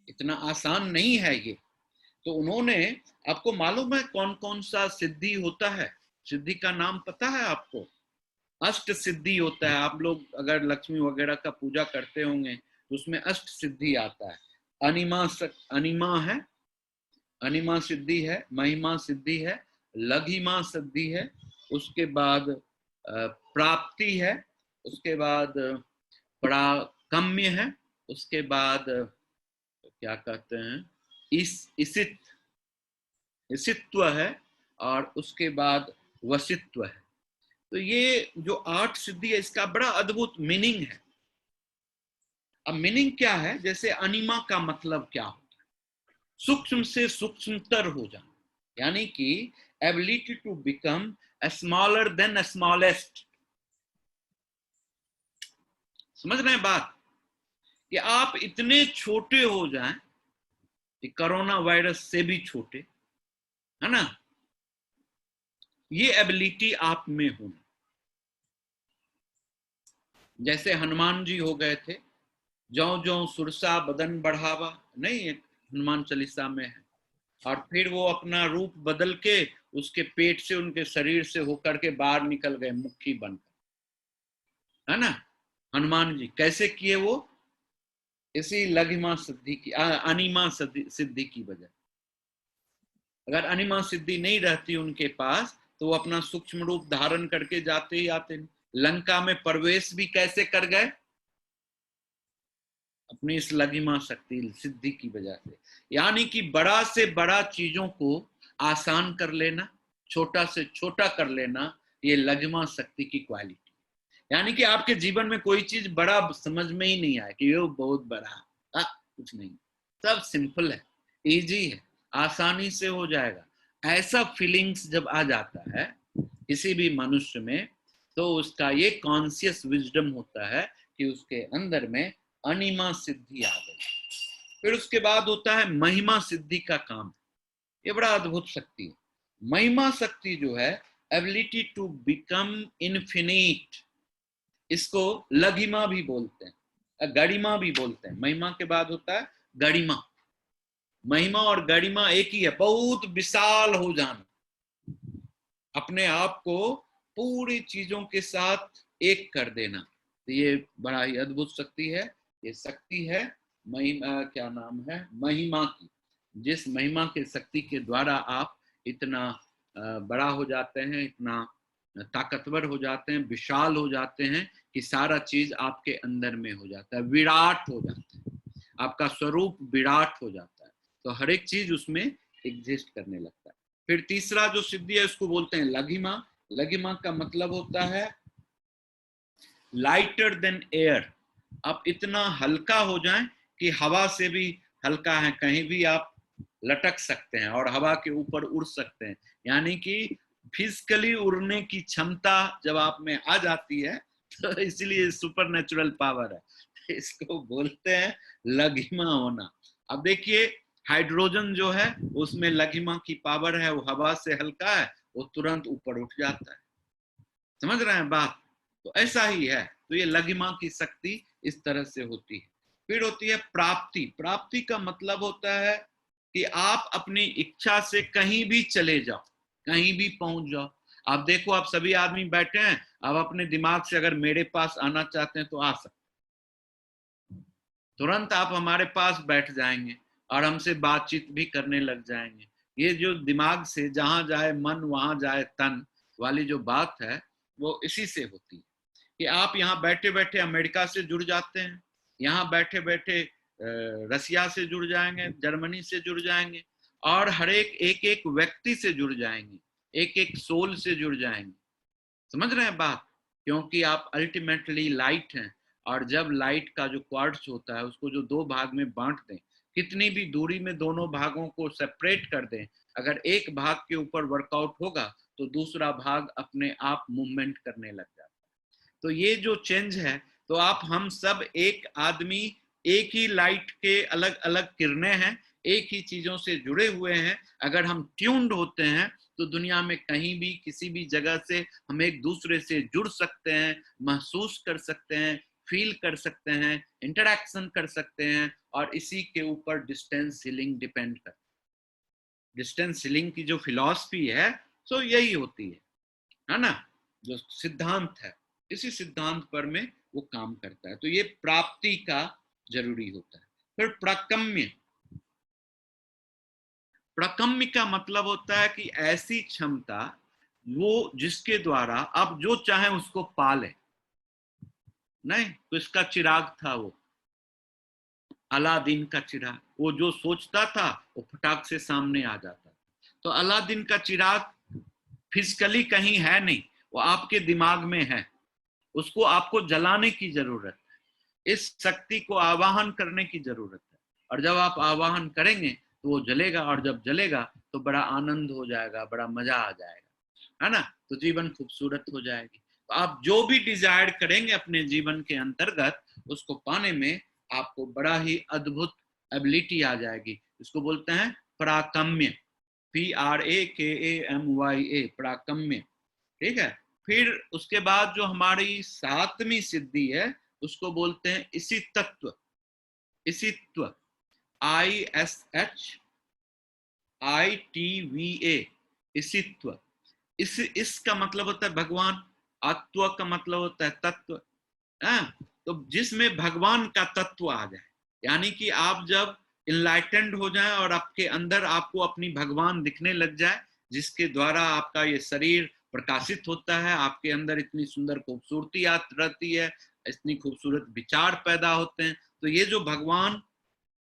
इतना आसान नहीं है ये। तो उन्होंने, आपको मालूम है कौन कौन सा सिद्धि होता है? सिद्धि का नाम पता है आपको? अष्ट सिद्धि होता है। आप लोग अगर लक्ष्मी वगैरह का पूजा करते होंगे तो उसमें अष्ट सिद्धि आता है। अनिमा है, अनिमा सिद्धि है, महिमा सिद्धि है, लघिमा सिद्धि है, उसके बाद प्राप्ति है, उसके बाद पराकम्य है, उसके बाद क्या कहते हैं, इसित्व है, और उसके बाद वसित्व है। तो ये जो 8 सिद्धि है इसका बड़ा अद्भुत मीनिंग है। अब मीनिंग क्या है, जैसे अनिमा का मतलब क्या होता है, सूक्ष्म से सूक्ष्मतर हो जाना, यानी कि ability to become smaller than smallest. समझ रहे हैं बात, कि आप इतने छोटे हो जाएं कि कोरोना वायरस से भी छोटे, है ना, ये एबिलिटी आप में होना। जैसे हनुमान जी हो गए थे, ज्यो ज्यो सुरसा बदन बढ़ावा, नहीं एक हनुमान चालीसा में है, और फिर वो अपना रूप बदल के उसके पेट से, उनके शरीर से होकर के बाहर निकल गए मुक्की बनकर, है ना। हनुमान जी कैसे किए वो, इसी लघिमा सिद्धि की, अनिमा सिद्धि की वजह। अगर अनिमा सिद्धि नहीं रहती उनके पास तो वो अपना सूक्ष्म रूप धारण करके जाते ही आते नहीं। लंका में प्रवेश भी कैसे कर गए, अपनी इस लघिमा शक्ति सिद्धि की वजह से। यानी कि बड़ा से बड़ा चीजों को आसान कर लेना, छोटा से छोटा कर लेना, ये लघिमा शक्ति की क्वालिटी। यानी कि आपके जीवन में कोई चीज बड़ा समझ में ही नहीं आए कि ये बहुत बड़ा, कुछ नहीं, सब सिंपल है, इजी है, आसानी से हो जाएगा। ऐसा फीलिंग्स जब आ जाता है किसी भी मनुष्य में, तो उसका ये कॉन्शियस विजडम होता है कि उसके अंदर में अनिमा सिद्धि आ गई। फिर उसके बाद होता है महिमा सिद्धि का काम। ये बड़ा अद्भुत शक्ति है। महिमा शक्ति जो है, एबिलिटी टू बिकम इन्फिनिट, इसको लघिमा भी बोलते हैं, गरिमा भी बोलते हैं। महिमा के बाद होता है गरिमा। महिमा और गरिमा एक ही है, बहुत विशाल हो जाना, अपने आप को पूरी चीजों के साथ एक कर देना। तो ये बड़ा ही अद्भुत शक्ति है। ये शक्ति है महिमा, क्या नाम है, महिमा की। जिस महिमा के शक्ति के द्वारा आप इतना बड़ा हो जाते हैं, इतना ताकतवर हो जाते हैं, विशाल हो जाते हैं कि सारा चीज आपके अंदर में हो जाता है, विराट हो जाता है, आपका स्वरूप विराट हो जाता है, तो हर एक चीज उसमें एग्जिस्ट करने लगता है। फिर तीसरा जो सिद्धि है उसको बोलते हैं लघिमा। लघिमा का मतलब होता है लाइटर देन एयर। आप इतना हल्का हो जाएं कि हवा से भी हल्का है, कहीं भी आप लटक सकते हैं और हवा के ऊपर उड़ सकते हैं। यानी कि फिजिकली उड़ने की क्षमता जब आप में आ जाती है, तो इसलिए सुपर नेचुरल पावर है, इसको बोलते हैं लघिमा होना। अब देखिए हाइड्रोजन जो है उसमें लघिमा की पावर है, वो हवा से हल्का है, वो तुरंत ऊपर उठ जाता है। समझ रहे हैं बात, तो ऐसा ही है। तो ये लघिमा की शक्ति इस तरह से होती है। फिर होती है प्राप्ति। प्राप्ति का मतलब होता है कि आप अपनी इच्छा से कहीं भी चले जाओ, कहीं भी पहुंच जाओ। आप देखो, आप सभी आदमी बैठे हैं, आप अपने दिमाग से अगर मेरे पास आना चाहते हैं तो आ सकते, तुरंत आप हमारे पास बैठ जाएंगे और हमसे बातचीत भी करने लग जाएंगे। ये जो दिमाग से जहां जाए मन वहां जाए तन वाली जो बात है, वो इसी से होती है कि आप यहाँ बैठे बैठे अमेरिका से जुड़ जाते हैं, यहाँ बैठे बैठे रसिया से जुड़ जाएंगे, जर्मनी से जुड़ जाएंगे, और हर एक एक व्यक्ति से जुड़ जाएंगे, एक एक सोल से जुड़ जाएंगे। समझ रहे हैं बात, क्योंकि आप अल्टीमेटली लाइट हैं। और जब लाइट का जो क्वार्ट्ज होता है उसको जो दो भाग में बांट दें, कितनी भी दूरी में दोनों भागों को सेपरेट कर दें, अगर एक भाग के ऊपर वर्कआउट होगा तो दूसरा भाग अपने आप मूवमेंट करने लग जाता है। तो ये जो चेंज है, तो आप हम सब एक आदमी, एक ही लाइट के अलग अलग किरणें हैं, एक ही चीजों से जुड़े हुए हैं। अगर हम ट्यून्ड होते हैं तो दुनिया में कहीं भी किसी भी जगह से हम एक दूसरे से जुड़ सकते हैं, महसूस कर सकते हैं, फील कर सकते हैं, इंटरैक्शन कर सकते हैं, और इसी के ऊपर डिस्टेंस हीलिंग डिपेंड करता है। डिस्टेंस हीलिंग की जो फिलॉसफी है, सो यही होती है ना, जो सिद्धांत है इसी सिद्धांत पर में वो काम करता है। तो ये प्राप्ति का जरूरी होता है। फिर प्राकम्य, प्राकम्य का मतलब होता है कि ऐसी क्षमता वो जिसके द्वारा आप जो चाहे उसको पाले। नहीं तो इसका चिराग था वो, अलादीन का चिराग, वो जो सोचता था वो फटाक से सामने आ जाता। तो अलादीन का चिराग फिजिकली कहीं है नहीं, वो आपके दिमाग में है, उसको आपको जलाने की जरूरत है, इस शक्ति को आवाहन करने की जरूरत है। और जब आप आवाहन करेंगे तो वो जलेगा, और जब जलेगा तो बड़ा आनंद हो जाएगा, बड़ा मजा आ जाएगा, है ना। तो जीवन खूबसूरत हो जाएगी। तो आप जो भी डिजायर करेंगे अपने जीवन के अंतर्गत, उसको पाने में आपको बड़ा ही अद्भुत एबिलिटी आ जाएगी। इसको बोलते हैं पराकम्य, PRAKAMYA, पराकम्य। ठीक है। फिर उसके बाद जो हमारी सातवीं सिद्धि है उसको बोलते हैं इसी तत्व, इसीत्व, ISHITVA, इसीत्व। इसका मतलब होता है भगवान, आत्व का मतलब होता है तत्व। तो जिसमें भगवान का तत्व आ जाए, यानी कि आप जब इनलाइटेंड हो जाए और आपके अंदर आपको अपनी भगवान दिखने लग जाए, जिसके द्वारा आपका ये शरीर प्रकाशित होता है, आपके अंदर इतनी सुंदर खूबसूरती रहती है, इतनी खूबसूरत विचार पैदा होते हैं। तो ये जो भगवान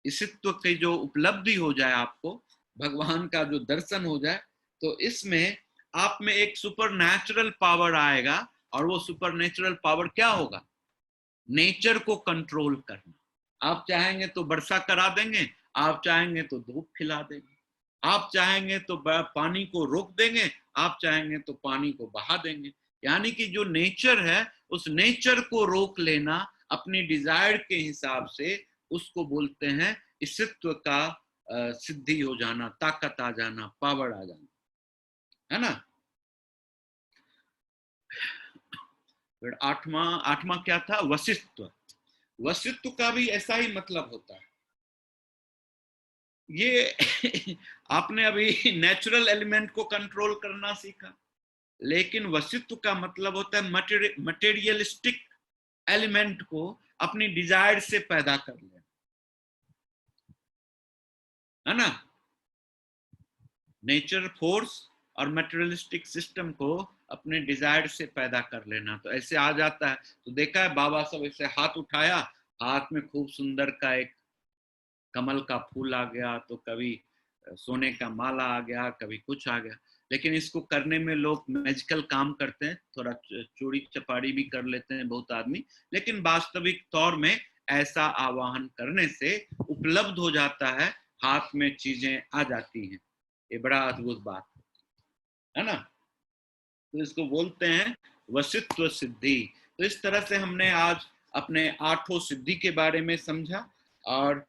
इसित्व की जो उपलब्धि हो जाए, आपको भगवान का जो दर्शन हो जाए, तो इसमें आप में एक सुपर नेचुरल पावर आएगा। और वो सुपर नेचुरल पावर क्या होगा? नेचर को कंट्रोल करना। आप चाहेंगे तो वर्षा करा देंगे, आप चाहेंगे तो धूप खिला देंगे, आप चाहेंगे तो पानी को रोक देंगे, आप चाहेंगे तो पानी को बहा देंगे। यानी कि जो नेचर है, उस नेचर को रोक लेना अपनी डिजायर के हिसाब से, उसको बोलते हैं इसित्व का सिद्धि हो जाना, ताकत आ जाना, पावर आ जाना, है ना। फिर आठवां क्या था? वशिष्ठत्व। वशिष्ठ का भी ऐसा ही मतलब होता है। ये आपने अभी नेचुरल एलिमेंट को कंट्रोल करना सीखा, लेकिन वशिष्ठ का मतलब होता है मटेरियलिस्टिक एलिमेंट को अपनी डिजायर से पैदा कर लेना, है ना। नेचर फोर्स और मटेरियलिस्टिक सिस्टम को अपने डिजायर से पैदा कर लेना। तो ऐसे आ जाता है। तो देखा है बाबा सब ऐसे हाथ उठाया, हाथ में खूब सुंदर का एक कमल का फूल आ गया, तो कभी सोने का माला आ गया, कभी कुछ आ गया। लेकिन इसको करने में लोग मैजिकल काम करते हैं, थोड़ा चोरी चपाड़ी भी कर लेते हैं बहुत आदमी, लेकिन वास्तविक तौर में ऐसा आवाहन करने से उपलब्ध हो जाता है, हाथ में चीजें आ जाती हैं। ये बड़ा अद्भुत बात है ना। तो इसको बोलते हैं वशित्व सिद्धि। तो इस तरह से हमने आज अपने 8 सिद्धि के बारे में समझा, और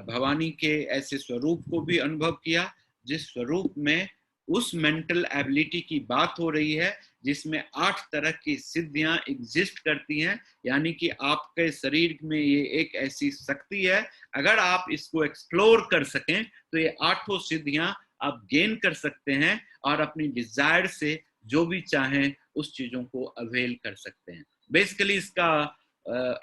भवानी के ऐसे स्वरूप को भी अनुभव किया, जिस स्वरूप में उस मेंटल एबिलिटी की बात हो रही है, जिसमें 8 तरह की सिद्धियां एग्जिस्ट करती हैं। यानी कि आपके शरीर में ये एक ऐसी शक्ति है, अगर आप इसको एक्सप्लोर कर सकें तो ये 8 सिद्धियां आप गेन कर सकते हैं, और अपनी डिजायर से जो भी चाहें उस चीजों को अवेल कर सकते हैं। बेसिकली इसका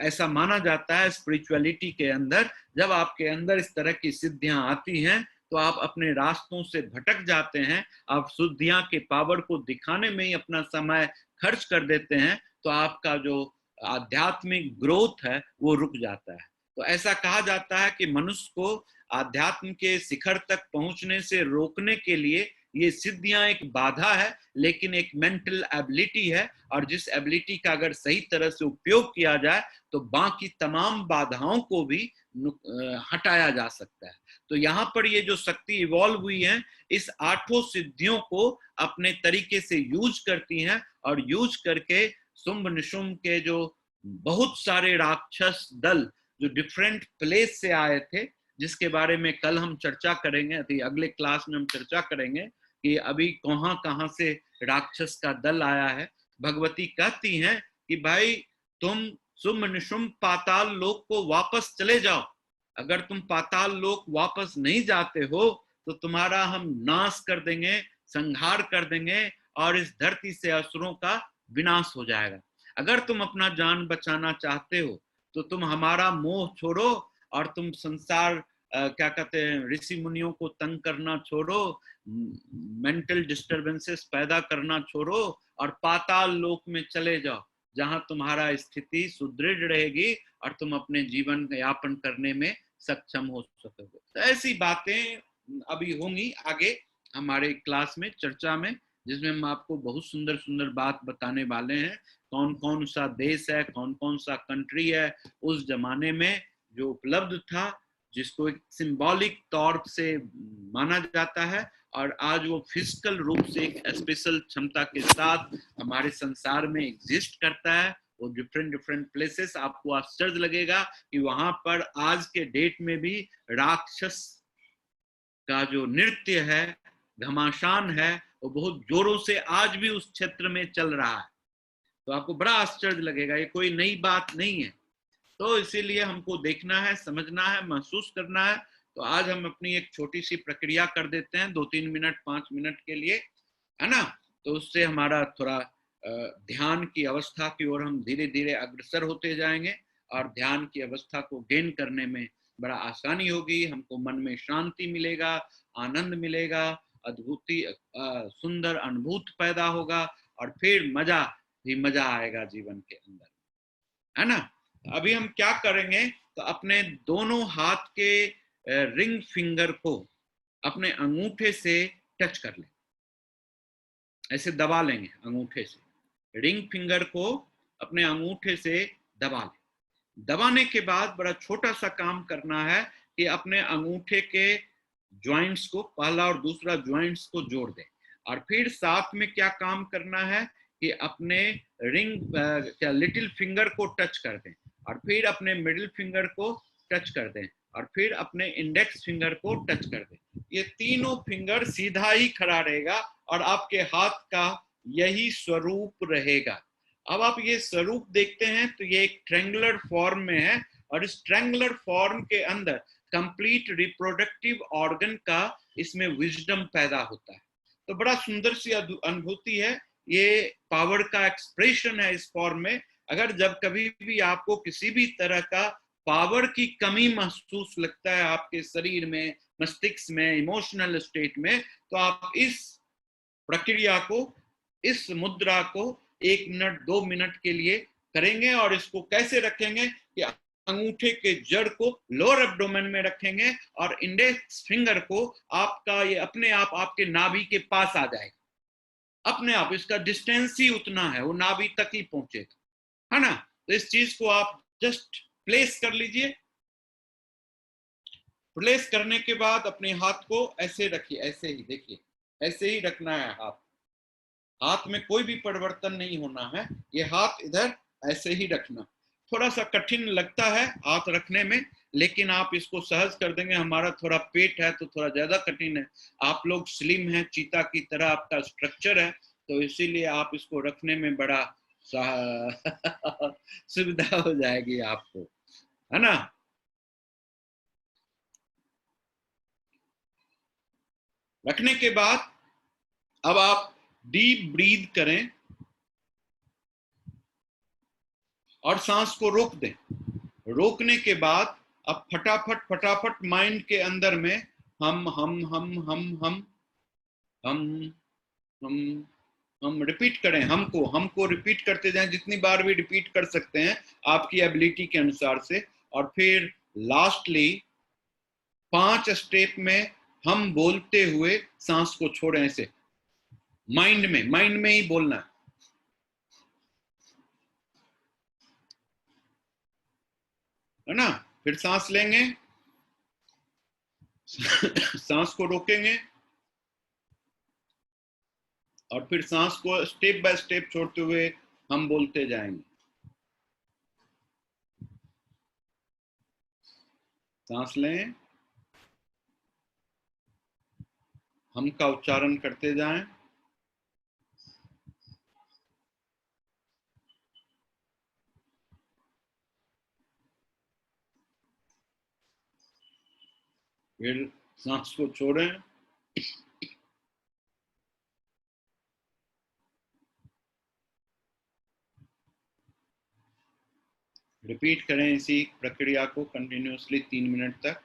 ऐसा माना जाता है स्पिरिचुअलिटी के अंदर, जब आपके अंदर इस तरह की सिद्धियां आती हैं तो आप अपने रास्तों से भटक जाते हैं, आप सिद्धियां के पावर को दिखाने में ही अपना समय खर्च कर देते हैं, तो आपका जो आध्यात्मिक ग्रोथ है वो रुक जाता है। तो ऐसा कहा जाता है कि मनुष्य को आध्यात्म के शिखर तक पहुंचने से रोकने के लिए ये सिद्धियां एक बाधा है, लेकिन एक मेंटल एबिलिटी है, और जिस एबिलिटी का अगर सही तरह से उपयोग किया जाए तो बाकी तमाम बाधाओं को भी हटाया जा सकता है। तो यहाँ पर ये जो शक्ति इवॉल्व हुई है, इस 8 सिद्धियों को अपने तरीके से यूज करती हैं, और यूज करके शुंभ निशुंभ के जो बहुत सारे राक्षस दल जो डिफरेंट प्लेस से आए थे, जिसके बारे में कल हम चर्चा करेंगे, अगले क्लास में हम चर्चा करेंगे कि अभी कहां कहां से राक्षस का दल आया है। भगवती कहती हैं कि भाई तुम शुंभ निशुंभ पाताल लोक को वापस चले जाओ, अगर तुम पाताल लोक वापस नहीं जाते हो तो तुम्हारा हम नाश कर देंगे, संहार कर देंगे, और इस धरती से असुरों का विनाश हो जाएगा। अगर तुम अपना जान बचाना चाहते हो तो तुम हमारा मोह छोड़ो और तुम संसार क्या कहते हैं, ऋषि मुनियों को तंग करना छोड़ो, मेंटल डिस्टरबेंसेस पैदा करना छोड़ो और पाताल लोक में चले जाओ, जहां तुम्हारा स्थिति सुदृढ़ रहेगी और तुम अपने जीवन यापन करने में सक्षम हो सकोगे। तो ऐसी बातें अभी होंगी आगे हमारे क्लास में, चर्चा में, जिसमें हम आपको बहुत सुंदर सुंदर बात बताने वाले हैं। कौन कौन सा देश है, कौन कौन सा कंट्री है उस जमाने में जो उपलब्ध था, जिसको एक सिंबॉलिक तौर से माना जाता है, और आज वो फिजिकल रूप से एक स्पेशल क्षमता के साथ हमारे संसार में एग्जिस्ट करता है। वो डिफरेंट डिफरेंट प्लेसेस, आपको आश्चर्य लगेगा कि वहां पर आज के डेट में भी राक्षस का जो नृत्य है, घमासान है, वो बहुत जोरों से आज भी उस क्षेत्र में चल रहा है। तो आपको बड़ा आश्चर्य लगेगा, ये कोई नई बात नहीं है। तो इसीलिए हमको देखना है, समझना है, महसूस करना है। तो आज हम अपनी एक छोटी सी प्रक्रिया कर देते हैं, 2-3 मिनट 5 मिनट के लिए, है ना। तो उससे हमारा थोड़ा ध्यान की अवस्था की ओर हम धीरे धीरे अग्रसर होते जाएंगे और ध्यान की अवस्था को गेन करने में बड़ा आसानी होगी। हमको मन में शांति मिलेगा, आनंद मिलेगा, अद्भुती सुंदर अनुभूत पैदा होगा और फिर मजा भी मजा आएगा जीवन के अंदर, है ना। अभी हम क्या करेंगे, तो अपने दोनों हाथ के रिंग फिंगर को अपने अंगूठे से टच कर लें, ऐसे दबा लेंगे अंगूठे से। रिंग फिंगर को अपने अंगूठे से दबा लें। दबाने के बाद बड़ा छोटा सा काम करना है कि अपने अंगूठे के ज्वाइंट्स को, पहला और दूसरा ज्वाइंट्स को जोड़ दें, और फिर साथ में क्या काम करना है कि अपने रिंग क्या लिटिल फिंगर को टच कर दें, और फिर अपने मिडिल फिंगर को टच कर दें, और फिर अपने इंडेक्स फिंगर को टच कर दें। ये तीनों फिंगर सीधा ही खड़ा रहेगा और आपके हाथ का यही स्वरूप रहेगा। अब आप ये स्वरूप देखते हैं तो ये एक ट्रायंगुलर फॉर्म में है, और इस ट्रायंगुलर फॉर्म के अंदर कंप्लीट रिप्रोडक्टिव ऑर्गन का इसमें विजडम पैदा होता है। तो बड़ा सुंदर सी अनुभूति है, ये पावर का एक्सप्रेशन है इस फॉर्म में। अगर जब कभी भी आपको किसी भी तरह का पावर की कमी महसूस लगता है आपके शरीर में, मस्तिष्क में, इमोशनल स्टेट में, तो आप इस प्रक्रिया को, इस मुद्रा को 1 मिनट 2 मिनट के लिए करेंगे। और इसको कैसे रखेंगे कि अंगूठे के जड़ को लोअर एब्डोमेन में रखेंगे और इंडेक्स फिंगर को आपका ये अपने आप आपके नाभि के पास आ जाएगा, अपने आप। इसका डिस्टेंस ही उतना है, वो नाभि तक ही पहुंचेगा, है ना। तो इस चीज को आप जस्ट प्लेस कर लीजिए। प्लेस करने के बाद अपने हाथ को ऐसे रखिए, ऐसे ही देखिए, ऐसे ही रखना है हाथ। हाथ में कोई भी परिवर्तन नहीं होना है, ये हाथ इधर ऐसे ही रखना। थोड़ा सा कठिन लगता है हाथ रखने में, लेकिन आप इसको सहज कर देंगे। हमारा थोड़ा पेट है तो थोड़ा ज्यादा कठिन है, आप लोग स्लिम है, चीता की तरह आपका स्ट्रक्चर है, तो इसीलिए आप इसको रखने में बड़ा सुविधा हो जाएगी आपको, है ना। रखने के बाद अब आप डीप ब्रीथ करें और सांस को रोक दें। रोकने के बाद अब फटाफट फटाफट माइंड के अंदर में हम हम हम हम हम हम हम हम रिपीट करें। हमको रिपीट करते जाएं, जितनी बार भी रिपीट कर सकते हैं आपकी एबिलिटी के अनुसार से। और फिर लास्टली 5 स्टेप में हम बोलते हुए सांस को छोड़ें, ऐसे माइंड में ही बोलना है ना। फिर सांस लेंगे, सांस को रोकेंगे और फिर सांस को स्टेप बाय स्टेप छोड़ते हुए हम बोलते जाएंगे। सांस लें, हम का उच्चारण करते जाएं, फिर सांस को छोड़ें, रिपीट करें इसी प्रक्रिया को कंटिन्यूअसली 3 मिनट तक।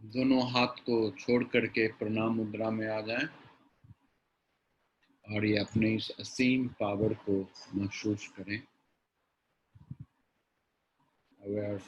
दोनों हाथ को छोड़ करके प्रणाम मुद्रा में आ जाएं और ये अपने इस असीम पावर को महसूस करें। अवेयर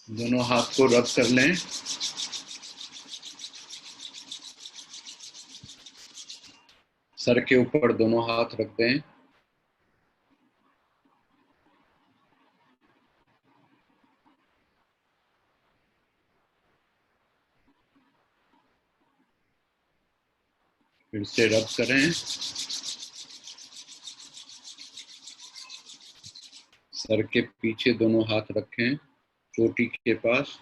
दोनों हाथ को रब कर लें। सर के ऊपर दोनों हाथ रख दें। फिर से रब करें। सर के पीछे दोनों हाथ रखें, चोटी के पास।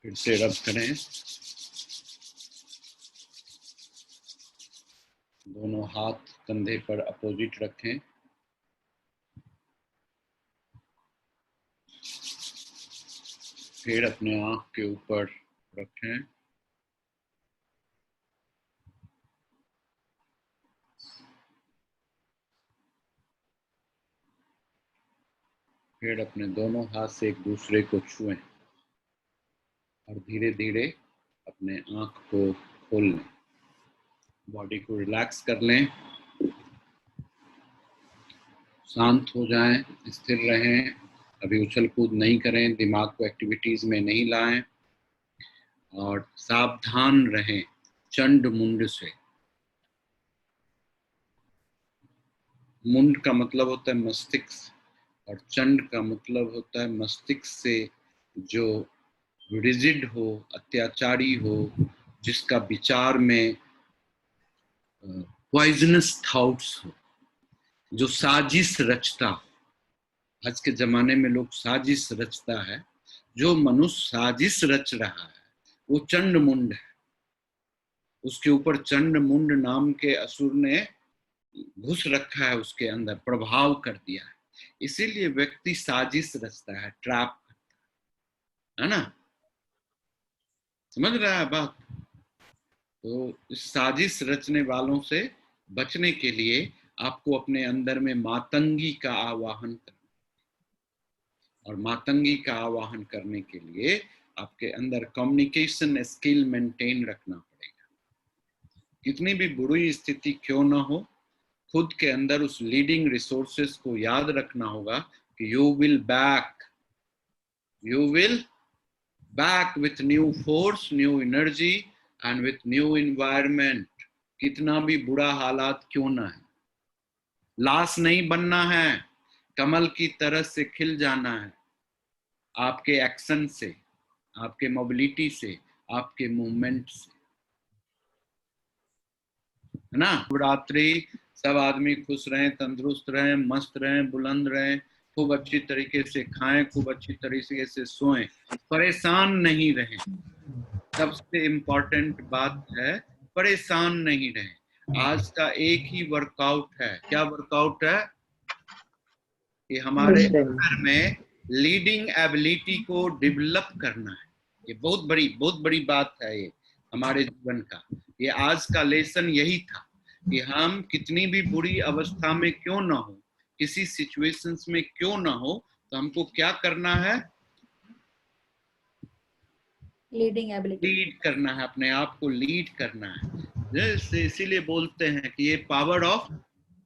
फिर से रब करें। दोनों हाथ कंधे पर अपोजिट रखें। फिर अपने आंख के ऊपर रखें। फिर अपने दोनों हाथ से एक दूसरे को छुएं और धीरे धीरे अपने आंख को खोल लें। बॉडी को रिलैक्स कर लें, शांत हो जाएं, स्थिर रहें। अभी उछल कूद नहीं करें, दिमाग को एक्टिविटीज में नहीं लाएं और सावधान रहें चंड मुंड से। मुंड का मतलब होता है मस्तिष्क और चंड का मतलब होता है मस्तिष्क से जो रिजिड हो, अत्याचारी हो, जिसका विचार में पॉइजनस थॉट्स हो, जो साजिश रचता। आज के जमाने में लोग साजिश रचता है। जो मनुष्य साजिश रच रहा है वो चंड मुंड है। उसके ऊपर चंड मुंड नाम के असुर ने घुस रखा है, उसके अंदर प्रभाव कर दिया है। इसीलिए व्यक्ति साजिश रचता है, ट्रैप करता है ना। समझ रहा है बात? तो इस साजिश रचने वालों से बचने के लिए आपको अपने अंदर में मातंगी का आवाहन करना, और मातंगी का आवाहन करने के लिए आपके अंदर कम्युनिकेशन स्किल मेंटेन रखना पड़ेगा। कितनी भी बुरी स्थिति क्यों ना हो, खुद के अंदर उस लीडिंग रिसोर्सेस को याद रखना होगा कि you will back with new force, new energy and with new environment. कितना भी बुरा हालात क्यों ना है, लाश नहीं बनना है, कमल की तरह से खिल जाना है। आपके एक्शन से, आपके मोबिलिटी से, आपके मूवमेंट से, है ना। रात्रि सब आदमी खुश रहें, तंदुरुस्त रहें, मस्त रहें, बुलंद रहें, खूब अच्छी तरीके से खाएं, खूब अच्छी तरीके से सोएं, परेशान नहीं रहें। सबसे इम्पोर्टेंट बात है, परेशान नहीं रहें। आज का एक ही वर्कआउट है। क्या वर्कआउट है? कि हमारे अंदर में लीडिंग एबिलिटी को डेवलप करना है। ये बहुत बड़ी बात है ये हमारे जीवन का। ये आज का लेसन यही था कि हम कितनी भी बुरी अवस्था में क्यों ना हो, किसी सिचुएशंस में क्यों ना हो, तो हमको क्या करना है? लीडिंग एबिलिटी, लीड करना है, अपने आप को लीड करना है। जैसे इसीलिए बोलते हैं कि ये पावर ऑफ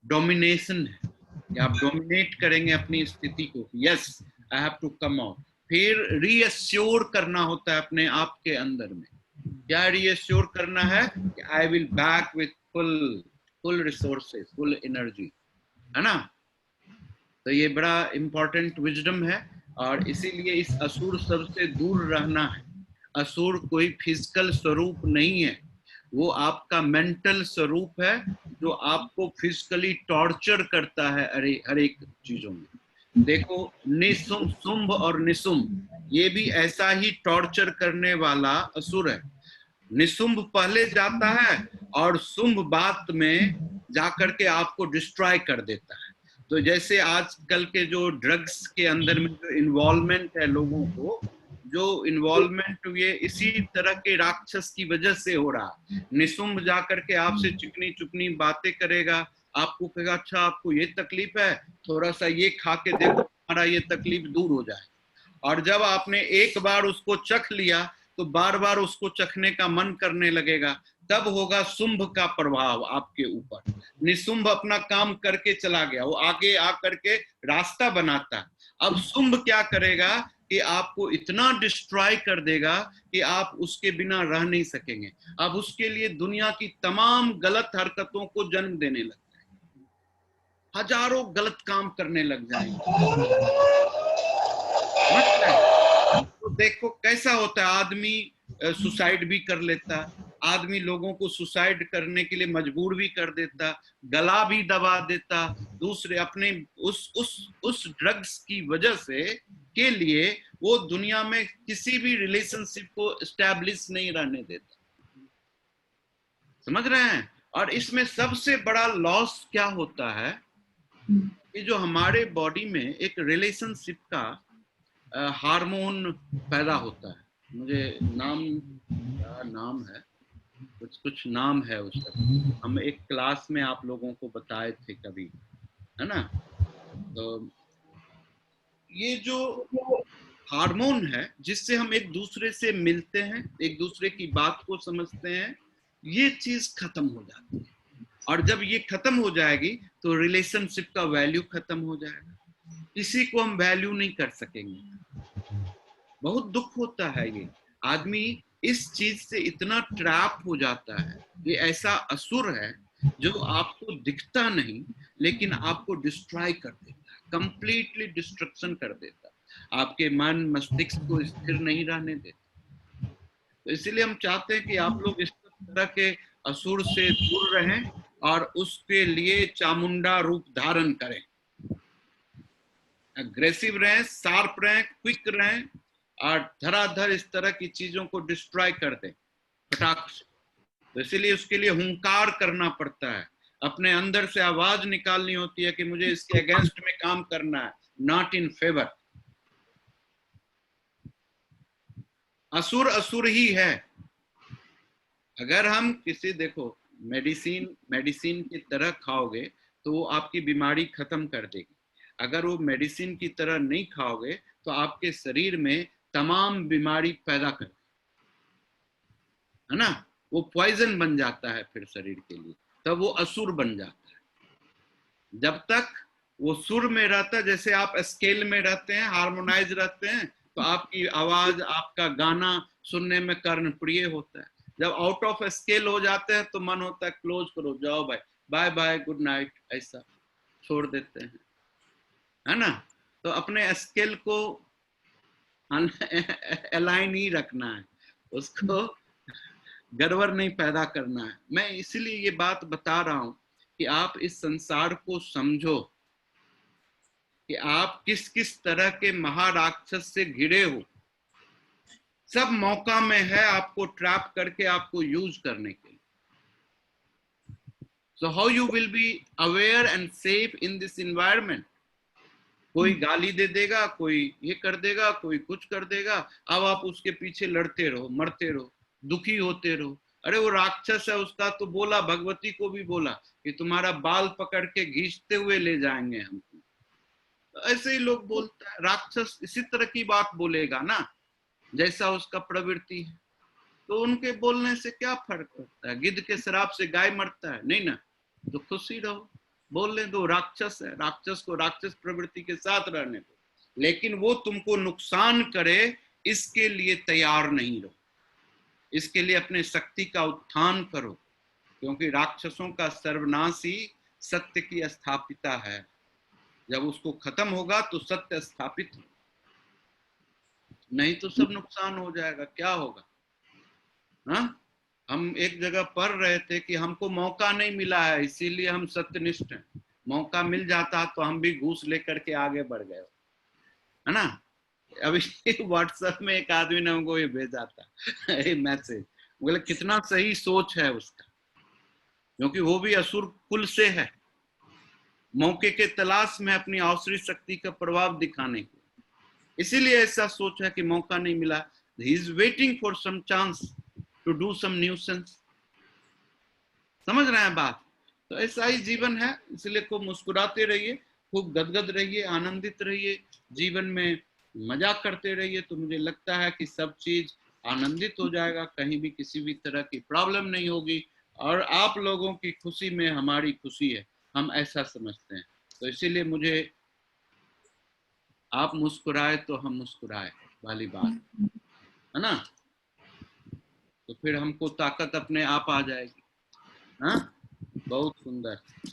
डोमिनेशन है कि आप डोमिनेट करेंगे अपनी स्थिति को। Yes, I have to come out. फिर रीअश्योर करना होता है अपने आप के अंदर में। क्या रीअश्योर करना है? कि I will back with full resources, full energy, है ना। तो ये बड़ा इंपॉर्टेंट विजडम है और इसीलिए इस असुर सब से दूर रहना है। असुर कोई फिजिकल स्वरूप नहीं है, वो आपका मेंटल स्वरूप है जो आपको फिजिकली टॉर्चर करता है हर एक चीजों में। देखो, निशुंभ, शुंभ और निशुंभ ये भी ऐसा ही टॉर्चर करने वाला असुर है। निशुंभ पहले जाता है और शुंभ बाद में जाकर के आपको डिस्ट्रॉय कर देता है। तो जैसे आजकल के जो ड्रग्स के अंदर में जो इन्वॉल्वमेंट है लोगों को, जो इन्वॉल्वमेंट ये इसी तरह के राक्षस की वजह से हो रहा है। निशुंभ जाकर के आपसे चिकनी चुकनी बातें करेगा, आपको कहेगा अच्छा आपको ये तकलीफ है, थोड़ा सा ये खा के देखो, हमारा ये तकलीफ दूर हो जाए। और जब आपने एक बार उसको चख लिया तो बार बार उसको चखने का मन करने लगेगा, तब होगा शुंभ का प्रभाव आपके ऊपर। निशुंभ अपना काम करके चला गया, वो आगे आकर के रास्ता बनाता। अब शुंभ क्या करेगा कि आपको इतना डिस्ट्रॉय कर देगा कि आप उसके बिना रह नहीं सकेंगे। अब उसके लिए दुनिया की तमाम गलत हरकतों को जन्म देने लगता है, हजारों गलत काम करने लग जाएंगे। तो देखो कैसा होता है, आदमी सुसाइड भी कर लेता, आदमी लोगों को सुसाइड करने के लिए मजबूर भी कर देता, गला भी दबा देता, दूसरे अपने उस ड्रग्स की वजह से के लिए वो दुनिया में किसी भी रिलेशनशिप को एस्टैब्लिश नहीं रहने देता। समझ रहे हैं? और इसमें सबसे बड़ा लॉस क्या होता है कि जो हमारे बॉडी में एक रिलेशनशिप का हार्मोन पैदा होता है, मुझे नाम है, कुछ नाम है उसका, हम एक क्लास में आप लोगों को बताए थे कभी, है ना? तो ये जो हार्मोन है जिससे हम एक दूसरे से मिलते हैं, एक दूसरे की बात को समझते हैं, ये चीज खत्म हो जाती है। और जब ये खत्म हो जाएगी तो रिलेशनशिप का वैल्यू खत्म हो जाएगा, किसी को हम वैल्यू नहीं कर सकेंगे। बहुत दुख होता है ये, आदमी इस चीज से इतना ट्रैप हो जाता है। ये ऐसा असुर है जो आपको दिखता नहीं लेकिन आपको डिस्ट्रॉय कर देता है, कंप्लीटली डिस्ट्रक्शन कर देता है, आपके मन मस्तिष्क को स्थिर नहीं रहने देता। तो इसीलिए हम चाहते हैं कि आप लोग इस तरह के असुर से दूर रहें और उसके लिए चामुंडा रूप धारण करें, अग्रेसिव रहें, शार्प रहें, क्विक रहें और धराधर इस तरह की चीजों को डिस्ट्रॉय कर दें फटाक से। तो इसीलिए उसके लिए हुंकार करना पड़ता है, अपने अंदर से आवाज निकालनी होती है कि मुझे इसके अगेंस्ट में काम करना है, नॉट इन फेवर। असुर असुर ही है। अगर हम किसी, देखो, मेडिसिन की तरह खाओगे तो वो आपकी बीमारी खत्म कर देगी, अगर वो मेडिसिन की तरह नहीं खाओगे तो आपके शरीर में तमाम बीमारी पैदा कर, है ना? वो पॉइजन बन जाता है फिर शरीर के लिए, तब वो असुर बन जाता है। जब तक वो सुर में रहता है, जैसे आप स्केल में रहते हैं, हार्मोनाइज रहते हैं, तो आपकी आवाज, आपका गाना सुनने में कर्णप्रिय होता है। जब आउट ऑफ स्केल हो जाते हैं तो मन होता है क्लोज करो, जाओ भाई, बाय बाय, गुड नाइट, ऐसा छोड़ देते हैं, है ना? तो अपने स्केल को अलाइन ही रखना है, उसको गड़बड़ नहीं पैदा करना है। मैं इसलिए ये बात बता रहा हूं कि आप इस संसार को समझो कि आप किस किस तरह के महाराक्षस से घिरे हो। सब मौका में है आपको ट्रैप करके आपको यूज करने के लिए। So how you will be aware and safe in this environment? कोई गाली दे देगा, कोई ये कर देगा, कोई कुछ कर देगा, अब आप उसके पीछे लड़ते रहो, मरते रहो, दुखी होते रहो। अरे वो राक्षस है, उसका तो बोला, भगवती को भी बोला कि तुम्हारा बाल पकड़ के घींचते हुए ले जाएंगे हमको। तो ऐसे ही लोग बोलता है, राक्षस इसी तरह की बात बोलेगा ना, जैसा उसका प्रवृत्ति है। तो उनके बोलने से क्या फर्क पड़ता है? गिद्ध के शराब से गाय मरता है नहीं ना? तो खुशी रहो, बोलने दो, राक्षस है, राक्षस को राक्षस प्रवृत्ति के साथ रहने दो, लेकिन वो तुमको नुकसान करे इसके लिए तैयार नहीं रहो। इसके लिए अपने शक्ति का उत्थान करो, क्योंकि राक्षसों का सर्वनाश ही सत्य की स्थापिता है। जब उसको खत्म होगा तो सत्य स्थापित हो, नहीं तो सब नुकसान हो जाएगा। क्या होगा? हाँ, हम एक जगह पढ़ रहे थे कि हमको मौका नहीं मिला है इसीलिए हम सत्यनिष्ठ हैं, मौका मिल जाता तो हम भी घूस लेकर के आगे बढ़ गए, है ना? अभी व्हाट्सएप में एक आदमी ने हमको ये भेजा था मैसेज, बोले कितना सही सोच है उसका, क्योंकि वो भी असुर कुल से है, मौके के तलाश में अपनी आसुरी शक्ति का प्रभाव दिखाने को, इसीलिए ऐसा सोच है कि मौका नहीं मिला। He is waiting for some chance to do some nuisance. समझ रहे हैं बात? तो ऐसा ही जीवन है, इसलिए खूब मुस्कुराते रहिए, खूब गदगद रहिए, आनंदित रहिए, जीवन में मजा करते रहिए। तो मुझे लगता है कि सब चीज आनंदित हो जाएगा, कहीं भी किसी भी तरह की प्रॉब्लम नहीं होगी, और आप लोगों की खुशी में हमारी खुशी है, हम ऐसा समझते हैं। तो इसीलिए मुझे आप मुस्कुराए तो हम मुस्कुराए वाली बात है ना, तो फिर हमको ताकत अपने आप आ जाएगी। हाँ, बहुत सुंदर।